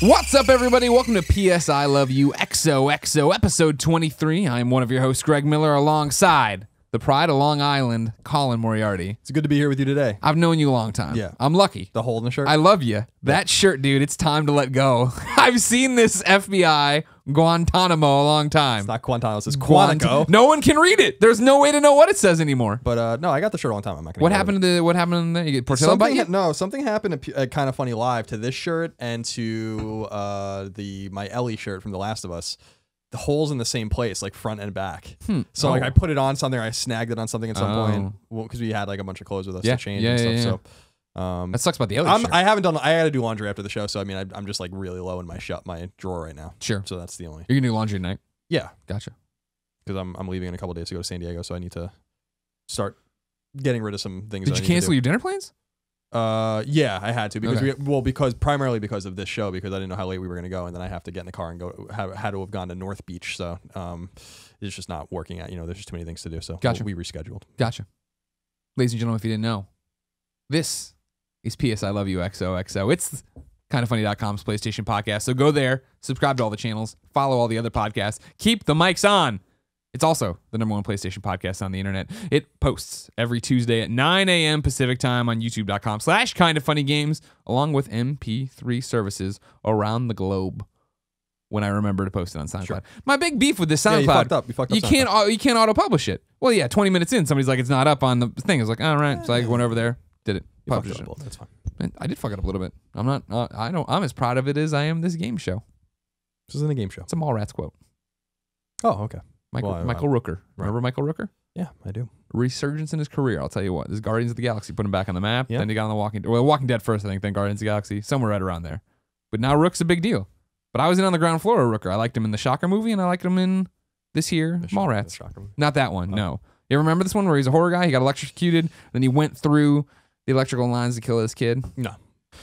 What's up, everybody? Welcome to PS I Love You XOXO episode 23. I'm one of your hosts, Greg Miller, alongside the pride of Long Island, Colin Moriarty. It's good to be here with you today. I've known you a long time. Yeah. I'm lucky. The hole in the shirt? I love you. That shirt, dude, it's time to let go. I've seen this FBI Guantanamo a long time. It's not Guantanamo, it's Quantico. No one can read it. There's no way to know what it says anymore. But no, I got the shirt a long time. I'm not gonna What happened to you get Portillo bite you? No, something happened at Kind of Funny Live to this shirt and to my Ellie shirt from The Last of Us. The holes in the same place, like front and back. So like I put it on something, or I snagged it on something at some point because we had like a bunch of clothes with us to change and stuff. So that sucks about the Ellie shirt. I haven't done. I had to do laundry after the show, so I mean I'm just like really low in my drawer right now. Sure. So that's the only. You're gonna do laundry tonight? Yeah. Gotcha. Because I'm leaving in a couple days to go to San Diego, so I need to start getting rid of some things. Did you cancel your dinner plans? Yeah, I had to because Okay. primarily because of this show, because I didn't know how late we were going to go, and then I have to get in the car and go. Had to have gone to North Beach, so it's just not working out. There's just too many things to do, so Gotcha. we rescheduled. Gotcha. Ladies and gentlemen, if you didn't know, this is PS I Love You XOXO. It's kindoffunny.com's PlayStation podcast. So go there, subscribe to all the channels, follow all the other podcasts, keep the mics on. It's also the #1 PlayStation podcast on the internet. It posts every Tuesday at 9 a.m. Pacific time on youtube.com/kindoffunnygames, along with MP3 services around the globe. When I remember to post it on SoundCloud. Sure. My big beef with this SoundCloud. Yeah, you fucked up. You can't auto-publish it. Well, yeah, 20 minutes in, somebody's like, it's not up on the thing. I was like, all right. So I went over there, did it. Published it. That's fine. And I did fuck it up a little bit. I'm not. I'm as proud of it as I am this game show. This isn't a game show. It's a Mallrats quote. Oh, okay. Michael Rooker. Right. Remember Michael Rooker? Yeah, I do. Resurgence in his career. I'll tell you what. This Guardians of the Galaxy put him back on the map. Yeah. Then he got on the Walking Dead first, I think. Then Guardians of the Galaxy. Somewhere right around there. But now Rook's a big deal. But I was in on the ground floor of Rooker. I liked him in the Shocker movie, and I liked him in this here, Mallrats. Not that one, no. You remember this one where he's a horror guy? He got electrocuted, then he went through the electrical lines to kill his kid? No.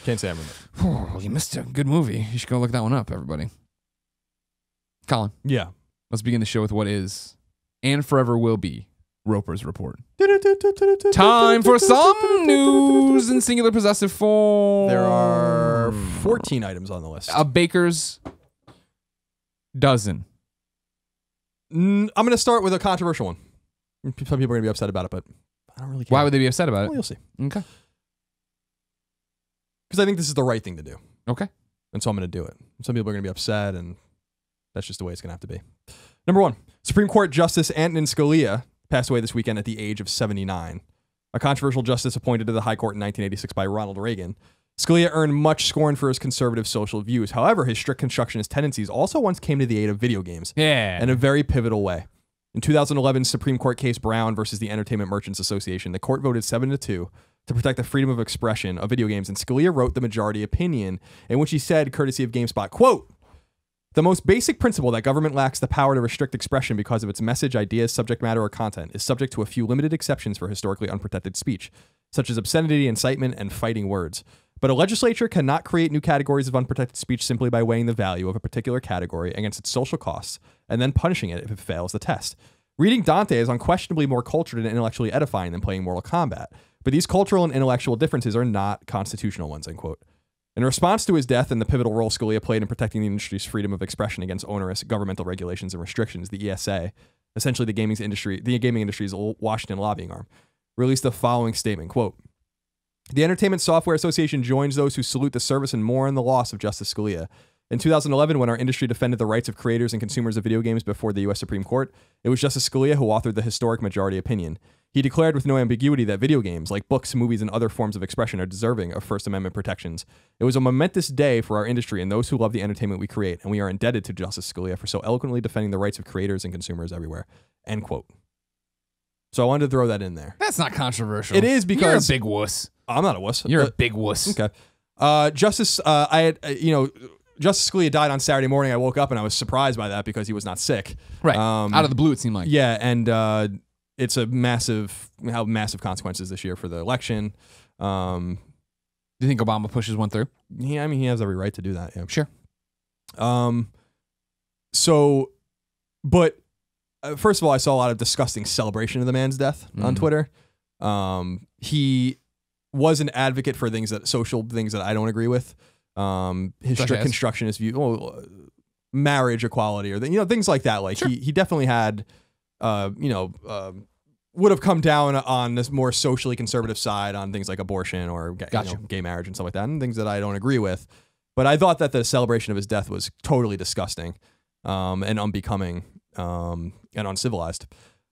Can't say I remember. Oh, you missed a good movie. You should go look that one up, everybody. Colin. Yeah. Let's begin the show with what is, and forever will be, Roper's Report. Time for some news in singular possessive form. There are 14 items on the list. A baker's dozen. I'm going to start with a controversial one. Some people are going to be upset about it, but I don't really care. Why would they be upset about it? Well, you'll see. Okay. Because I think this is the right thing to do. Okay. And so I'm going to do it. Some people are going to be upset, and that's just the way it's going to have to be. Number 1, Supreme Court Justice Antonin Scalia passed away this weekend at the age of 79. A controversial justice appointed to the High Court in 1986 by Ronald Reagan. Scalia earned much scorn for his conservative social views. However, his strict constructionist tendencies also once came to the aid of video games. Yeah. In a very pivotal way. In 2011's Supreme Court case Brown versus the Entertainment Merchants Association, the court voted 7-2 to protect the freedom of expression of video games, and Scalia wrote the majority opinion in which he said, courtesy of GameSpot, quote, "The most basic principle that government lacks the power to restrict expression because of its message, ideas, subject matter, or content is subject to a few limited exceptions for historically unprotected speech, such as obscenity, incitement, and fighting words. But a legislature cannot create new categories of unprotected speech simply by weighing the value of a particular category against its social costs and then punishing it if it fails the test. Reading Dante is unquestionably more cultured and intellectually edifying than playing Mortal Kombat, but these cultural and intellectual differences are not constitutional ones," end quote. In response to his death and the pivotal role Scalia played in protecting the industry's freedom of expression against onerous governmental regulations and restrictions, the ESA, essentially the gaming industry's Washington lobbying arm, released the following statement, quote, "The Entertainment Software Association joins those who salute the service and mourn the loss of Justice Scalia. In 2011, when our industry defended the rights of creators and consumers of video games before the U.S. Supreme Court, it was Justice Scalia who authored the historic majority opinion. He declared with no ambiguity that video games, like books, movies, and other forms of expression, are deserving of First Amendment protections. It was a momentous day for our industry and those who love the entertainment we create, and we are indebted to Justice Scalia for so eloquently defending the rights of creators and consumers everywhere," end quote. So I wanted to throw that in there. That's not controversial. It is because you're a big wuss. I'm not a wuss. You're a big wuss. Okay. Justice Scalia died on Saturday morning. I woke up and I was surprised by that because he was not sick. Right. Out of the blue, it seemed like. Yeah, and it's a massive consequences this year for the election. Do you think Obama pushes one through? Yeah, I mean, he has every right to do that. Yeah. Sure. First of all, I saw a lot of disgusting celebration of the man's death on Twitter. He was an advocate for social things that I don't agree with. his Such strict as? constructionist view, marriage equality, or things like that. Like Sure. he definitely had, would have come down on this more socially conservative side on things like abortion or Gotcha. gay marriage and stuff like that, and things that I don't agree with. But I thought that the celebration of his death was totally disgusting, and unbecoming, and uncivilized.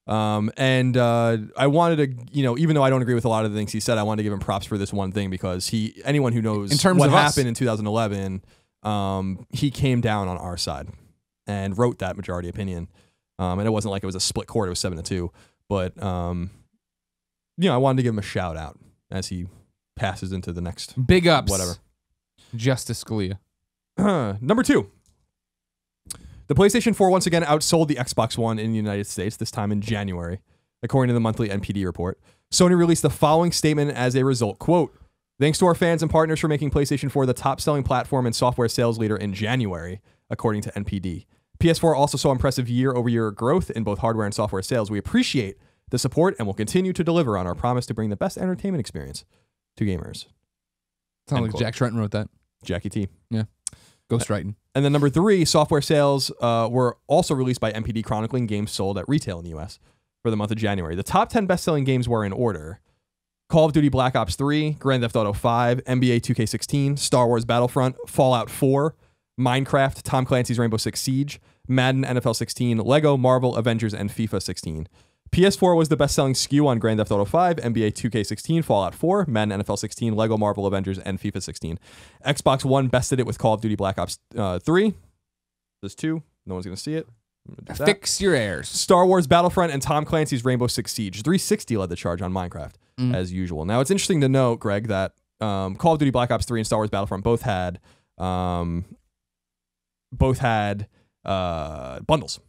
And I wanted to, even though I don't agree with a lot of the things he said, I wanted to give him props for this one thing, because anyone who knows In terms what of us. happened in 2011, he came down on our side and wrote that majority opinion. And it wasn't like it was a split court; it was 7-2. But I wanted to give him a shout out as he passes into the next Big ups. whatever. Justice Scalia. Number 2. The PlayStation 4 once again outsold the Xbox One in the United States, this time in January, according to the monthly NPD report. Sony released the following statement as a result, quote, "Thanks to our fans and partners for making PlayStation 4 the top-selling platform and software sales leader in January," according to NPD. PS4 also saw impressive year-over-year growth in both hardware and software sales. We appreciate the support and will continue to deliver on our promise to bring the best entertainment experience to gamers. Sounds End like quote. Jack Trenton wrote that. Jackie T. Ghost writing. And then number 3, software sales were also released by NPD, chronicling games sold at retail in the U.S. for the month of January. The top 10 best-selling games were in order: Call of Duty Black Ops 3, Grand Theft Auto 5, NBA 2K16, Star Wars Battlefront, Fallout 4, Minecraft, Tom Clancy's Rainbow Six Siege, Madden NFL 16, Lego, Marvel, Avengers, and FIFA 16. PS4 was the best-selling SKU on Grand Theft Auto 5, NBA 2K16, Fallout 4, Madden NFL 16, Lego, Marvel, Avengers, and FIFA 16. Xbox One bested it with Call of Duty Black Ops 3. There's 2. No one's going to see it. I'm gonna do that. Fix your errors. Star Wars Battlefront and Tom Clancy's Rainbow Six Siege. 360 led the charge on Minecraft, as usual. Now, it's interesting to note, Greg, that Call of Duty Black Ops 3 and Star Wars Battlefront both had bundles.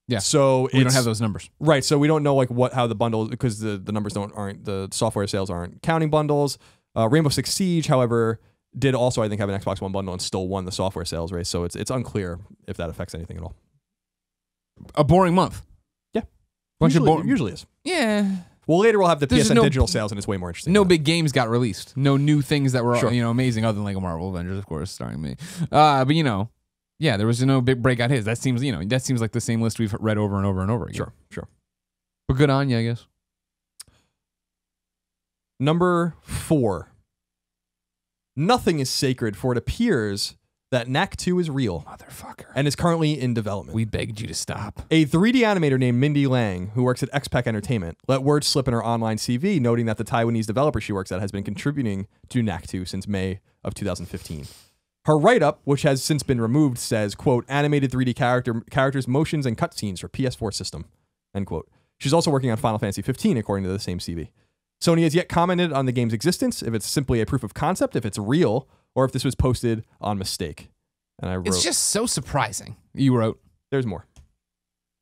Yeah. So We don't have those numbers. Right, so we don't know how the bundles, because the numbers aren't the software sales aren't counting bundles. Rainbow Six Siege, however, did also, I think, have an Xbox One bundle and still won the software sales race. So it's unclear if that affects anything at all. A boring month. Yeah, Bunch of usually is. Yeah. Well, later we'll have the There's PSN no- digital sales, and it's way more interesting. No big games got released. No new things that were Sure. amazing, other than Lego Marvel Avengers, of course, starring me. But yeah, there was no big breakout hits. That seems like the same list we've read over and over and over again. Sure. But good on you, I guess. Number 4. Nothing is sacred, for it appears that Knack 2 is real Motherfucker. and is currently in development. We begged you to stop. A 3D animator named Mindy Lang, who works at XPEC Entertainment, let word slip in her online CV, noting that the Taiwanese developer she works at has been contributing to Knack 2 since May of 2015. Her write-up, which has since been removed, says, quote, "Animated 3D characters, motions, and cutscenes for PS4 system," end quote. She's also working on Final Fantasy 15, according to the same CV. Sony has yet commented on the game's existence, if it's simply a proof of concept, if it's real, or if this was posted on mistake. And I wrote, It's just so surprising. You wrote. there's more.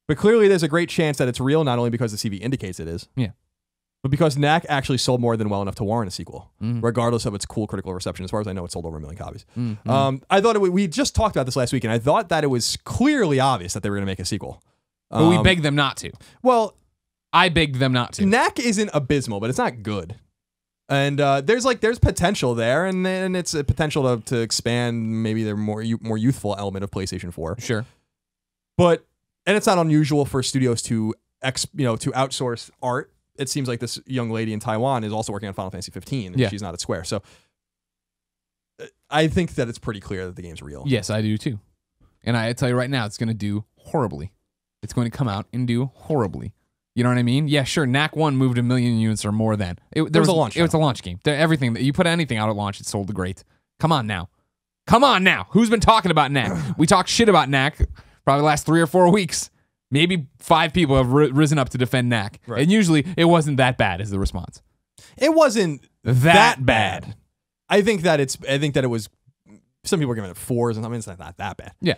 But clearly there's a great chance that it's real, not only because the CV indicates it is, Yeah. but because Knack actually sold more than well enough to warrant a sequel, regardless of its cool critical reception. As far as I know, it sold over 1 million copies. I thought we just talked about this last week, and I thought that it was clearly obvious that they were going to make a sequel. But we begged them not to. Well, I begged them not to. Knack isn't abysmal, but it's not good. And there's potential there, and then it's a potential to expand maybe the more youthful element of PlayStation 4. Sure. But it's not unusual for studios to outsource art. It seems like this young lady in Taiwan is also working on Final Fantasy 15, and Yeah. she's not at Square. So I think that it's pretty clear that the game's real. Yes, I do too. And I tell you right now, it's going to do horribly. It's going to come out and do horribly. You know what I mean? Yeah, sure. Knack 1 moved 1 million units or more then. There was a launch It was a launch game. Everything that you put anything out at launch, it sold great. Come on now. Who's been talking about Knack? We talk shit about Knack probably the last 3 or 4 weeks. Maybe 5 people have risen up to defend Knack. Right. And usually it wasn't that bad is the response. It wasn't That bad. I think that it was. Some people are giving it 4s, and I mean it's not that bad. Yeah.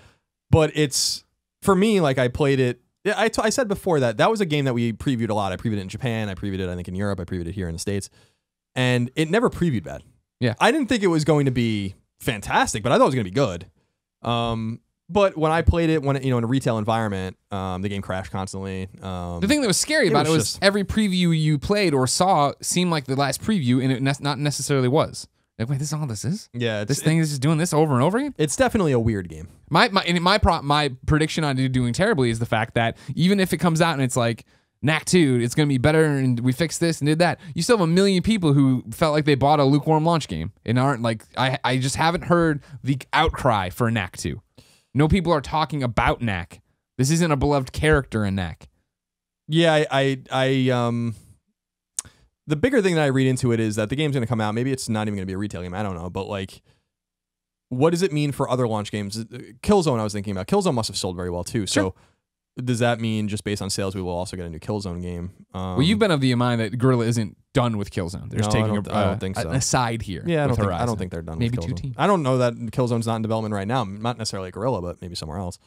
But it's, for me, like, I played it. I said before that was a game that we previewed a lot. I previewed it in Japan. I previewed it, I think, in Europe. I previewed it here in the States. And it never previewed bad. Yeah. I didn't think it was going to be fantastic, but I thought it was going to be good. But when I played it, in a retail environment, the game crashed constantly. The thing that was scary about it was just- every preview you played or saw seemed like the last preview, and it not necessarily was. Like, wait, this is all this is? Yeah, This thing is just doing this over and over again? it's definitely a weird game. My prediction on it doing terribly is the fact that even if it comes out and it's like, Knack 2, it's going to be better and we fixed this and did that, you still have a million people who felt like they bought a lukewarm launch game and aren't like, I just haven't heard the outcry for Knack 2. No people are talking about Knack. This isn't a beloved character in Knack. Yeah, the bigger thing that I read into it is that the game's going to come out. Maybe it's not even going to be a retail game. I don't know. But, like, what does it mean for other launch games? Killzone, I was thinking about. Killzone must have sold very well, too. Sure. So does that mean just based on sales, we will also get a new Killzone game? Well, you've been of the mind that Guerrilla isn't done with Killzone. They're just taking I don't think so. an aside here. Yeah, I don't think they're done maybe with Killzone. 2 teams. I don't know that Killzone's not in development right now. Not necessarily at Guerrilla, but maybe somewhere else.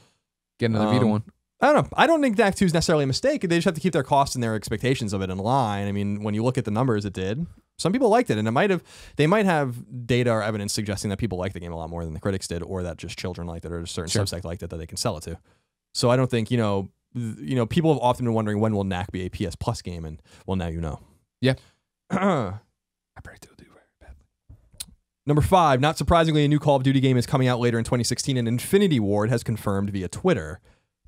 Get another Vita one. I don't know. I don't think Knack 2 is necessarily a mistake. They just have to keep their costs and their expectations of it in line. I mean, when you look at the numbers, it did. Some people liked it, and they might have data or evidence suggesting that people liked the game a lot more than the critics did, or that just children liked it, or a certain subsect liked it that they can sell it to. So I don't think, people have often been wondering when will Knack be a PS Plus game, and well, now you know. Yeah. I pray they'll do very badly. Number 5, not surprisingly, a new Call of Duty game is coming out later in 2016, and Infinity Ward has confirmed via Twitter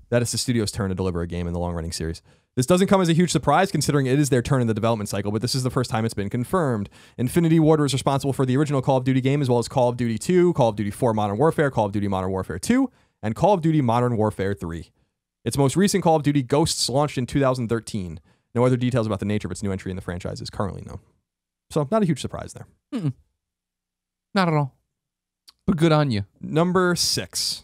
that it's the studio's turn to deliver a game in the long-running series. This doesn't come as a huge surprise, considering it is their turn in the development cycle, but this is the first time it's been confirmed. Infinity Ward was responsible for the original Call of Duty game, as well as Call of Duty 2, Call of Duty 4 Modern Warfare, Call of Duty Modern Warfare 2, and Call of Duty Modern Warfare 3. Its most recent Call of Duty Ghosts launched in 2013. No other details about the nature of its new entry in the franchise is currently known. So, not a huge surprise there. Not at all. But good on you. Number 6.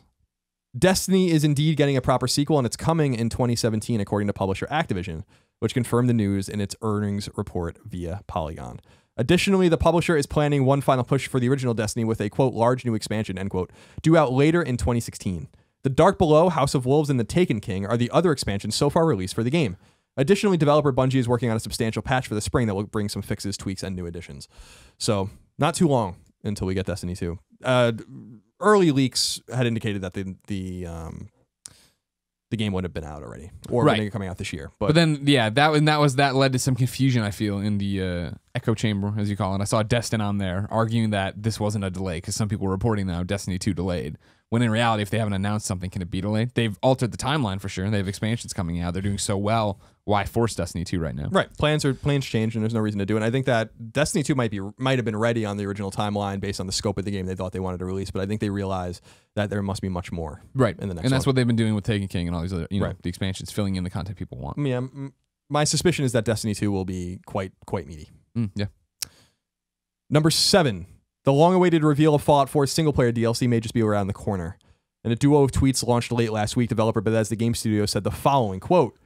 Destiny is indeed getting a proper sequel, and it's coming in 2017, according to publisher Activision, which confirmed the news in its earnings report via Polygon. Additionally, the publisher is planning one final push for the original Destiny with a, quote, large new expansion, end quote, due out later in 2016. The Dark Below, House of Wolves, and the Taken King are the other expansions so far released for the game. Additionally, developer Bungie is working on a substantial patch for the spring that will bring some fixes, tweaks, and new additions. So, not too long until we get Destiny 2. Early leaks had indicated that the game would have been out already, or coming out this year. But then, yeah, that led to some confusion, I feel, in the echo chamber, as you call it. I saw Destin on there arguing that this wasn't a delay because some people were reporting now Destiny 2 delayed. When in reality, if they haven't announced something, can it be delayed? They've altered the timeline for sure. They have expansions coming out. They're doing so well. Why force Destiny 2 right now? Right. Plans change, and there's no reason to do it. And I think that Destiny 2 might have been ready on the original timeline based on the scope of the game they thought they wanted to release, but I think they realized that there must be much more. Right. In the next and that's one. what they've been doing with Taken King and all these other, the expansions, filling in the content people want. Yeah. My suspicion is that Destiny 2 will be quite meaty. Yeah. Number 7. The long-awaited reveal of Fallout 4's single-player DLC may just be around the corner. In a duo of tweets launched late last week, developer Bethesda Game Studio said the following, quote,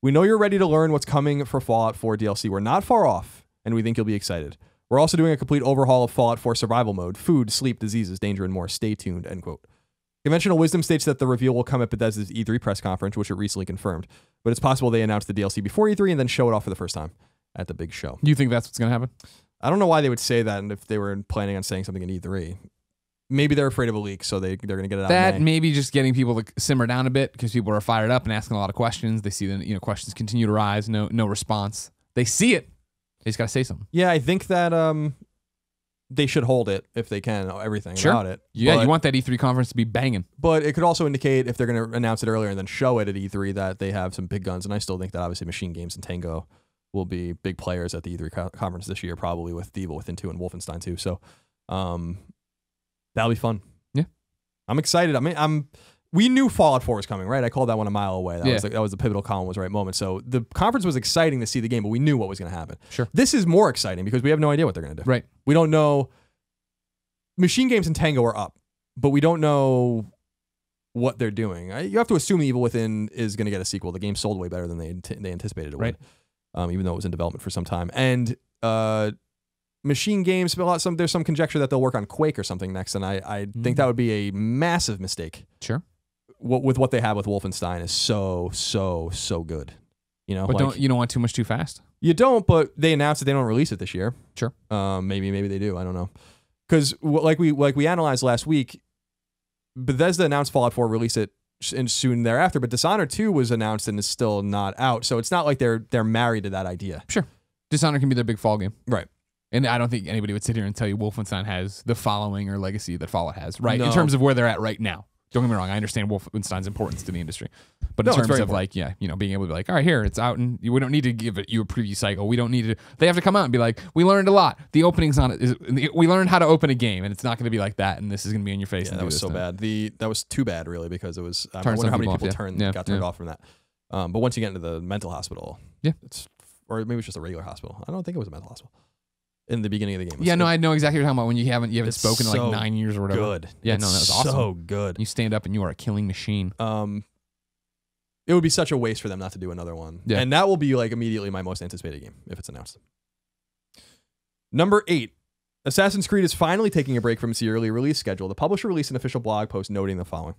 "We know you're ready to learn what's coming for Fallout 4 DLC. We're not far off, and we think you'll be excited. We're also doing a complete overhaul of Fallout 4 survival mode, food, sleep, diseases, danger, and more. Stay tuned," end quote. Conventional wisdom states that the reveal will come at Bethesda's E3 press conference, which it recently confirmed. But it's possible they announced the DLC before E3 and then show it off for the first time at the big show. You think that's what's going to happen? I don't know why they would say that, and if they were planning on saying something in E3. Maybe they're afraid of a leak, so they're going to get it out. That maybe just getting people to simmer down a bit because people are fired up and asking a lot of questions. They see the questions continue to rise, no response. They see it. They just got to say something. Yeah, I think that they should hold it if they can. Everything about it. Yeah, you want that E3 conference to be banging. But it could also indicate if they're going to announce it earlier and then show it at E3 that they have some big guns. And I still think that obviously Machine Games and Tango will be big players at the E3 conference this year, probably with Evil Within 2 and Wolfenstein 2. So. That'll be fun. Yeah, I'm excited. We knew Fallout 4 was coming, right? I called that one a mile away. That was the pivotal Colin was right moment. So the conference was exciting to see the game, but we knew what was going to happen. Sure. This is more exciting because we have no idea what they're going to do. Right. We don't know. Machine Games and Tango are up, but we don't know what they're doing. You have to assume Evil Within is going to get a sequel. The game sold way better than they anticipated it would, even though it was in development for some time. And Machine Games, there's some conjecture that they'll work on Quake or something next, and I think that would be a massive mistake. Sure. With what they have with Wolfenstein is so good. But you don't want too much too fast. You don't, but they announced that they don't release it this year. Sure. Maybe they do. I don't know. Because like we analyzed last week, Bethesda announced Fallout 4 release it soon thereafter, but Dishonored 2 was announced and is still not out. So it's not like they're married to that idea. Sure. Dishonored can be their big fall game. Right. And I don't think anybody would sit here and tell you Wolfenstein has the following or legacy that Fallout has, right? No. In terms of where they're at right now. Don't get me wrong. I understand Wolfenstein's importance to the industry. But in terms of like, being able to be like, all right, here, it's out, and we don't need to give you a preview cycle. We don't need to. They have to come out and be like, we learned a lot. The opening's on it. We learned how to open a game, and it's not going to be like that, and this is going to be in your face. Yeah, that was so bad. That was too bad, really, because it was. I wonder how many people got turned off from that. But once you get into the mental hospital, or maybe it's just a regular hospital. I don't think it was a mental hospital. In the beginning of the game. Yeah, no, I know exactly what you're talking about when you haven't spoken in like 9 years or whatever. Good. Yeah, no, that was awesome. So good. You stand up and you are a killing machine. It would be such a waste for them not to do another one. Yeah. And that will be like immediately my most anticipated game if it's announced. Number 8. Assassin's Creed is finally taking a break from its yearly release schedule. The publisher released an official blog post noting the following.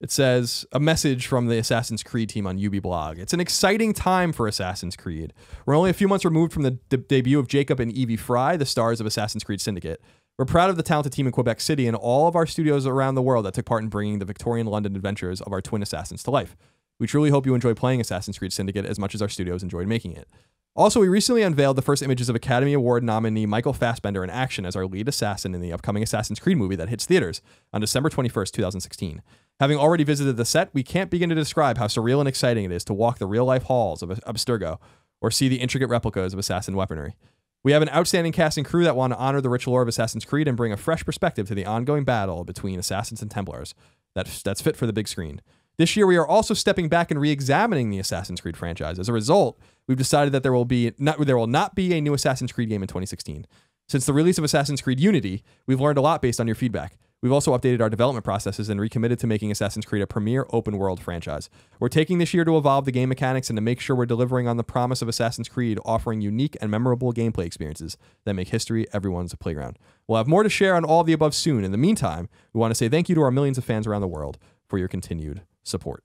It says, a message from the Assassin's Creed team on UB blog. It's an exciting time for Assassin's Creed. We're only a few months removed from the debut of Jacob and Evie Fry, the stars of Assassin's Creed Syndicate. We're proud of the talented team in Quebec City and all of our studios around the world that took part in bringing the Victorian London adventures of our twin assassins to life. We truly hope you enjoy playing Assassin's Creed Syndicate as much as our studios enjoyed making it. Also, we recently unveiled the first images of Academy Award nominee Michael Fassbender in action as our lead assassin in the upcoming Assassin's Creed movie that hits theaters on December 21st, 2016. Having already visited the set, we can't begin to describe how surreal and exciting it is to walk the real-life halls of Abstergo or see the intricate replicas of assassin weaponry. We have an outstanding cast and crew that want to honor the rich lore of Assassin's Creed and bring a fresh perspective to the ongoing battle between assassins and Templars that's fit for the big screen. This year, we are also stepping back and re-examining the Assassin's Creed franchise. As a result, we've decided that there will not be a new Assassin's Creed game in 2016. Since the release of Assassin's Creed Unity, we've learned a lot based on your feedback. We've also updated our development processes and recommitted to making Assassin's Creed a premier open-world franchise. We're taking this year to evolve the game mechanics and to make sure we're delivering on the promise of Assassin's Creed, offering unique and memorable gameplay experiences that make history everyone's playground. We'll have more to share on all of the above soon. In the meantime, we want to say thank you to our millions of fans around the world for your continued support.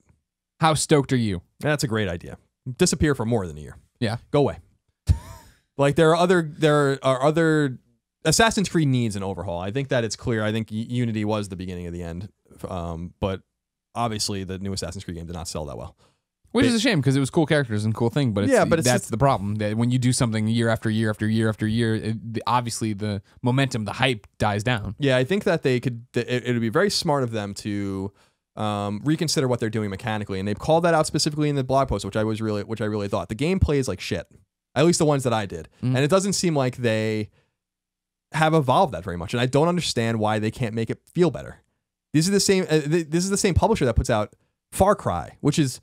How stoked are you? That's a great idea. Disappear for more than a year. Yeah. Go away. Like there are other Assassin's Creed needs an overhaul. I think that it's clear. I think Unity was the beginning of the end. But obviously the new Assassin's Creed game did not sell that well. Which is a shame because it was cool characters and cool thing, but that's the problem. That when you do something year after year after year after year, obviously the momentum, the hype dies down. Yeah, I think that it would be very smart of them to reconsider what they're doing mechanically, and they've called that out specifically in the blog post, which I really thought. The game plays like shit, at least the ones that I did, and it doesn't seem like they have evolved that very much, and I don't understand why they can't make it feel better. This is the same publisher that puts out Far Cry, which is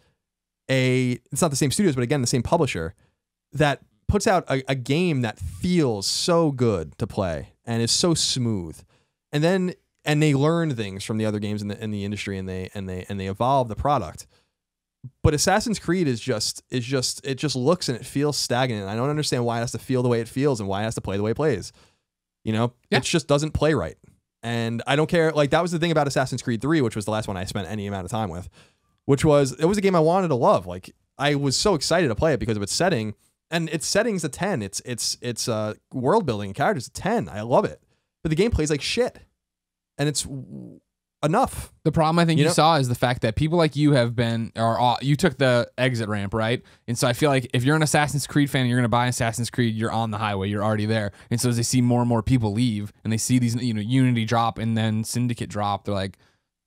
it's not the same studios, but again, the same publisher that puts out a game that feels so good to play and is so smooth, and they learn things from the other games in the industry, and they evolve the product. But Assassin's Creed it just looks and it feels stagnant. I don't understand why it has to feel the way it feels and why it has to play the way it plays. It just doesn't play right. And I don't care. Like, that was the thing about Assassin's Creed 3, which was the last one I spent any amount of time with, it was a game I wanted to love. Like, I was so excited to play it because of its setting, and its setting's a 10. It's world building and characters a 10. I love it. But the game plays like shit. And it's enough. The problem I think you saw is the fact that people like you you took the exit ramp, right? And so I feel like if you're an Assassin's Creed fan and you're going to buy Assassin's Creed, you're on the highway, you're already there. And so as they see more and more people leave and they see these, Unity drop and then Syndicate drop, they're like,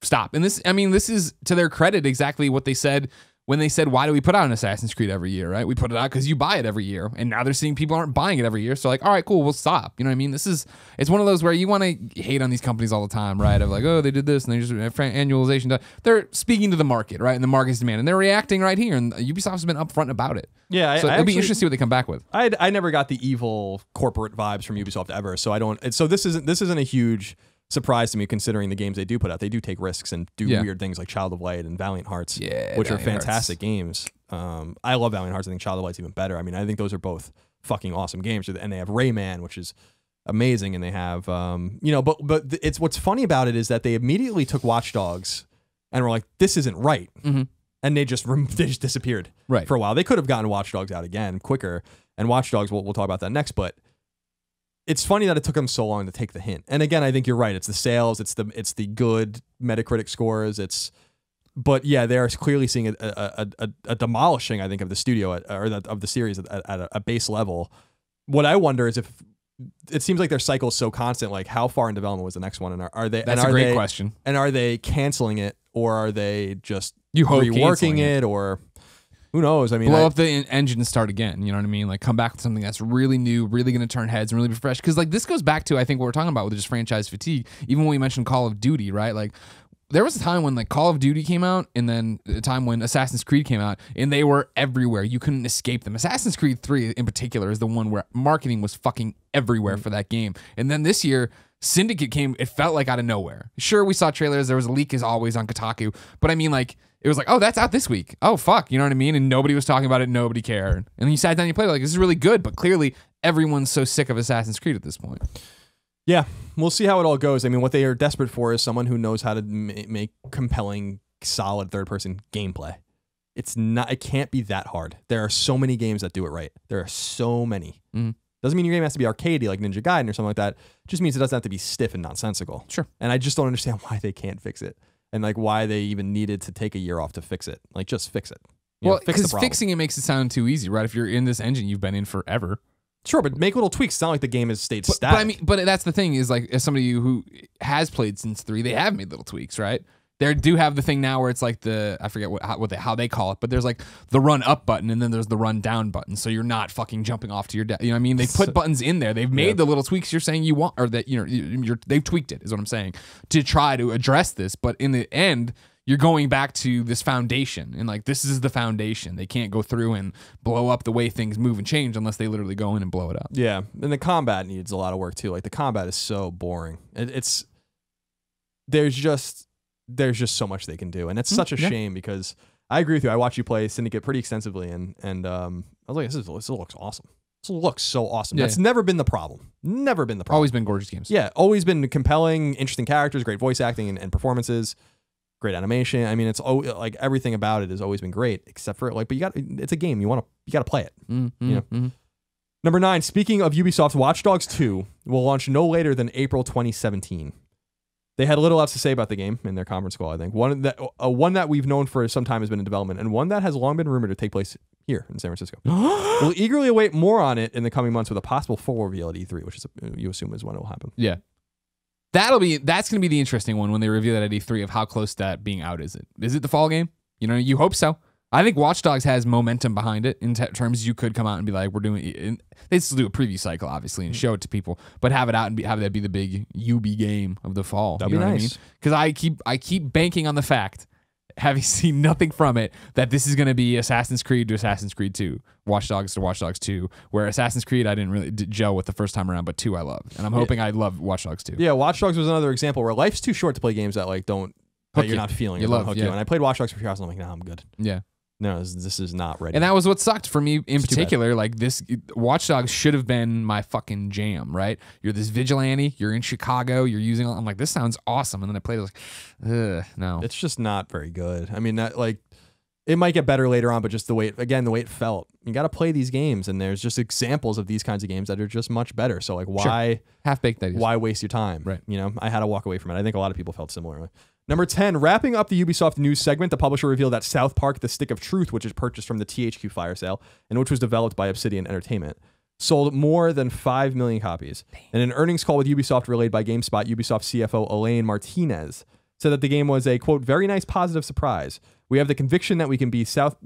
stop. And this is to their credit exactly what they said when they said, why do we put out an Assassin's Creed every year, right? We put it out because you buy it every year. And now they're seeing people aren't buying it every year. So like, all right, cool, we'll stop. You know what I mean? It's one of those where you want to hate on these companies all the time, right? Of like, oh, they did this and they just annualization. They're speaking to the market, right? And the market's demand. And they're reacting right here. And Ubisoft's been upfront about it. Yeah. So it'll be interesting to see what they come back with. I never got the evil corporate vibes from Ubisoft ever. So this isn't a huge surprise to me, considering the games they do put out. They do take risks and do weird things like Child of Light and Valiant Hearts, which are fantastic games. I love Valiant Hearts. I think Child of Light's even better. I mean, I think those are both fucking awesome games. And they have Rayman, which is amazing. And they have, but it's what's funny about it is that they immediately took Watch Dogs and were like, this isn't right. Mm-hmm. And they just disappeared for a while. They could have gotten Watch Dogs out again quicker. And Watch Dogs, we'll talk about that next, but it's funny that it took them so long to take the hint. And again, I think you're right. It's the sales. It's the good Metacritic scores. But yeah, they're clearly seeing a demolishing, I think, of the studio of the series at a base level. what I wonder is if it seems like their cycle is so constant. Like, how far in development was the next one, and are they? That's and a are great they, question. And are they canceling it, or are they just hope reworking it, or who knows? I mean, blow up the engine and start again. You know what I mean? Like, come back with something that's really new, really going to turn heads and really be fresh. Because like this goes back to I think what we're talking about with just franchise fatigue. Even when we mentioned Call of Duty, right? Like, there was a time when like Call of Duty came out, and then a time when Assassin's Creed came out, and they were everywhere. You couldn't escape them. Assassin's Creed 3 in particular is the one where marketing was fucking everywhere for that game. And then this year, Syndicate came, it felt like out of nowhere. Sure, we saw trailers. There was a leak as always on Kotaku. But I mean, like, it was like, oh, that's out this week. Oh, fuck. You know what I mean? And nobody was talking about it. Nobody cared. And then you sat down and you played it like, this is really good. But clearly, everyone's so sick of Assassin's Creed at this point. Yeah, we'll see how it all goes. I mean, what they are desperate for is someone who knows how to make compelling, solid third-person gameplay. It's not. It can't be that hard. There are so many games that do it right. There are so many. Doesn't mean your game has to be arcadey like Ninja Gaiden or something like that. It just means it doesn't have to be stiff and nonsensical. Sure. And I just don't understand why they can't fix it, and like why they even needed to take a year off to fix it. Like, just fix it. Well, because fixing it makes it sound too easy, right? If you're in this engine you've been in forever. Sure, but make little tweaks. It's not like the game has stayed static. But I mean, but that's the thing is, like, as somebody who has played since 3, they have made little tweaks, right? They do have the thing now where it's like I forget how they call it, but there's like the run up button and then there's the run down button, so you're not fucking jumping off to your death. You know what I mean? They put buttons in there. They've made the little tweaks you're saying you want, or that they've tweaked it is what I'm saying to try to address this. But in the end, you're going back to this foundation, and like this is the foundation. They can't go through and blow up the way things move and change unless they literally go in and blow it up. Yeah, and the combat needs a lot of work too. Like, the combat is so boring. There's just so much they can do, and it's such a shame because I agree with you. I watched you play Syndicate pretty extensively, and I was like, this looks awesome. This looks so awesome. That's never been the problem. Never been the problem. Always been gorgeous games. Yeah, always been compelling, interesting characters, great voice acting and performances. Great animation. I mean, it's like everything about it has always been great, except for like, but it's a game. You got to play it. Number 9, speaking of Ubisoft, Watch Dogs 2 will launch no later than April 2017. They had a little else to say about the game in their conference call, I think. One that we've known for some time has been in development, and one that has long been rumored to take place here in San Francisco. We'll eagerly await more on it in the coming months with a possible full reveal at E3, which is you assume is when it will happen. Yeah. That's going to be the interesting one when they reveal that at E3 of how close that being out is it. Is it the fall game? You know, you hope so. I think Watch Dogs has momentum behind it in terms you could come out and be like, we're doing it. They still do a preview cycle, obviously, and show it to people, but have it out and have that be the big UB game of the fall. That'd be nice. Because I keep banking on the fact, having seen nothing from it, that this is going to be Assassin's Creed to Assassin's Creed 2, Watch Dogs to Watch Dogs 2, where Assassin's Creed I didn't really gel with the first time around, but 2 I loved. And I'm hoping I love Watch Dogs 2. Yeah, Watch Dogs was another example where life's too short to play games that like don't that you're not feeling. You love, you. And I played Watch Dogs for a few hours and I'm like, nah, I'm good. Yeah. No, this is not ready. And that was what sucked for me in particular. Like, this Watch Dogs should have been my fucking jam, right? You're this vigilante. You're in Chicago. You're using. I'm like, this sounds awesome. And then I played it. Like, no, it's just not very good. I mean, that like it might get better later on, but just the way it felt. You got to play these games, and there's just examples of these kinds of games that are just much better. So like, why half-baked ideas? Why waste your time? Right. You know, I had to walk away from it. I think a lot of people felt similarly. Number 10, wrapping up the Ubisoft news segment, the publisher revealed that South Park: The Stick of Truth, which is purchased from the THQ Fire Sale and which was developed by Obsidian Entertainment, sold more than 5 million copies. In an earnings call with Ubisoft relayed by GameSpot, Ubisoft CFO Elaine Martinez said that the game was a, quote, very nice positive surprise. We have the conviction that we can beat South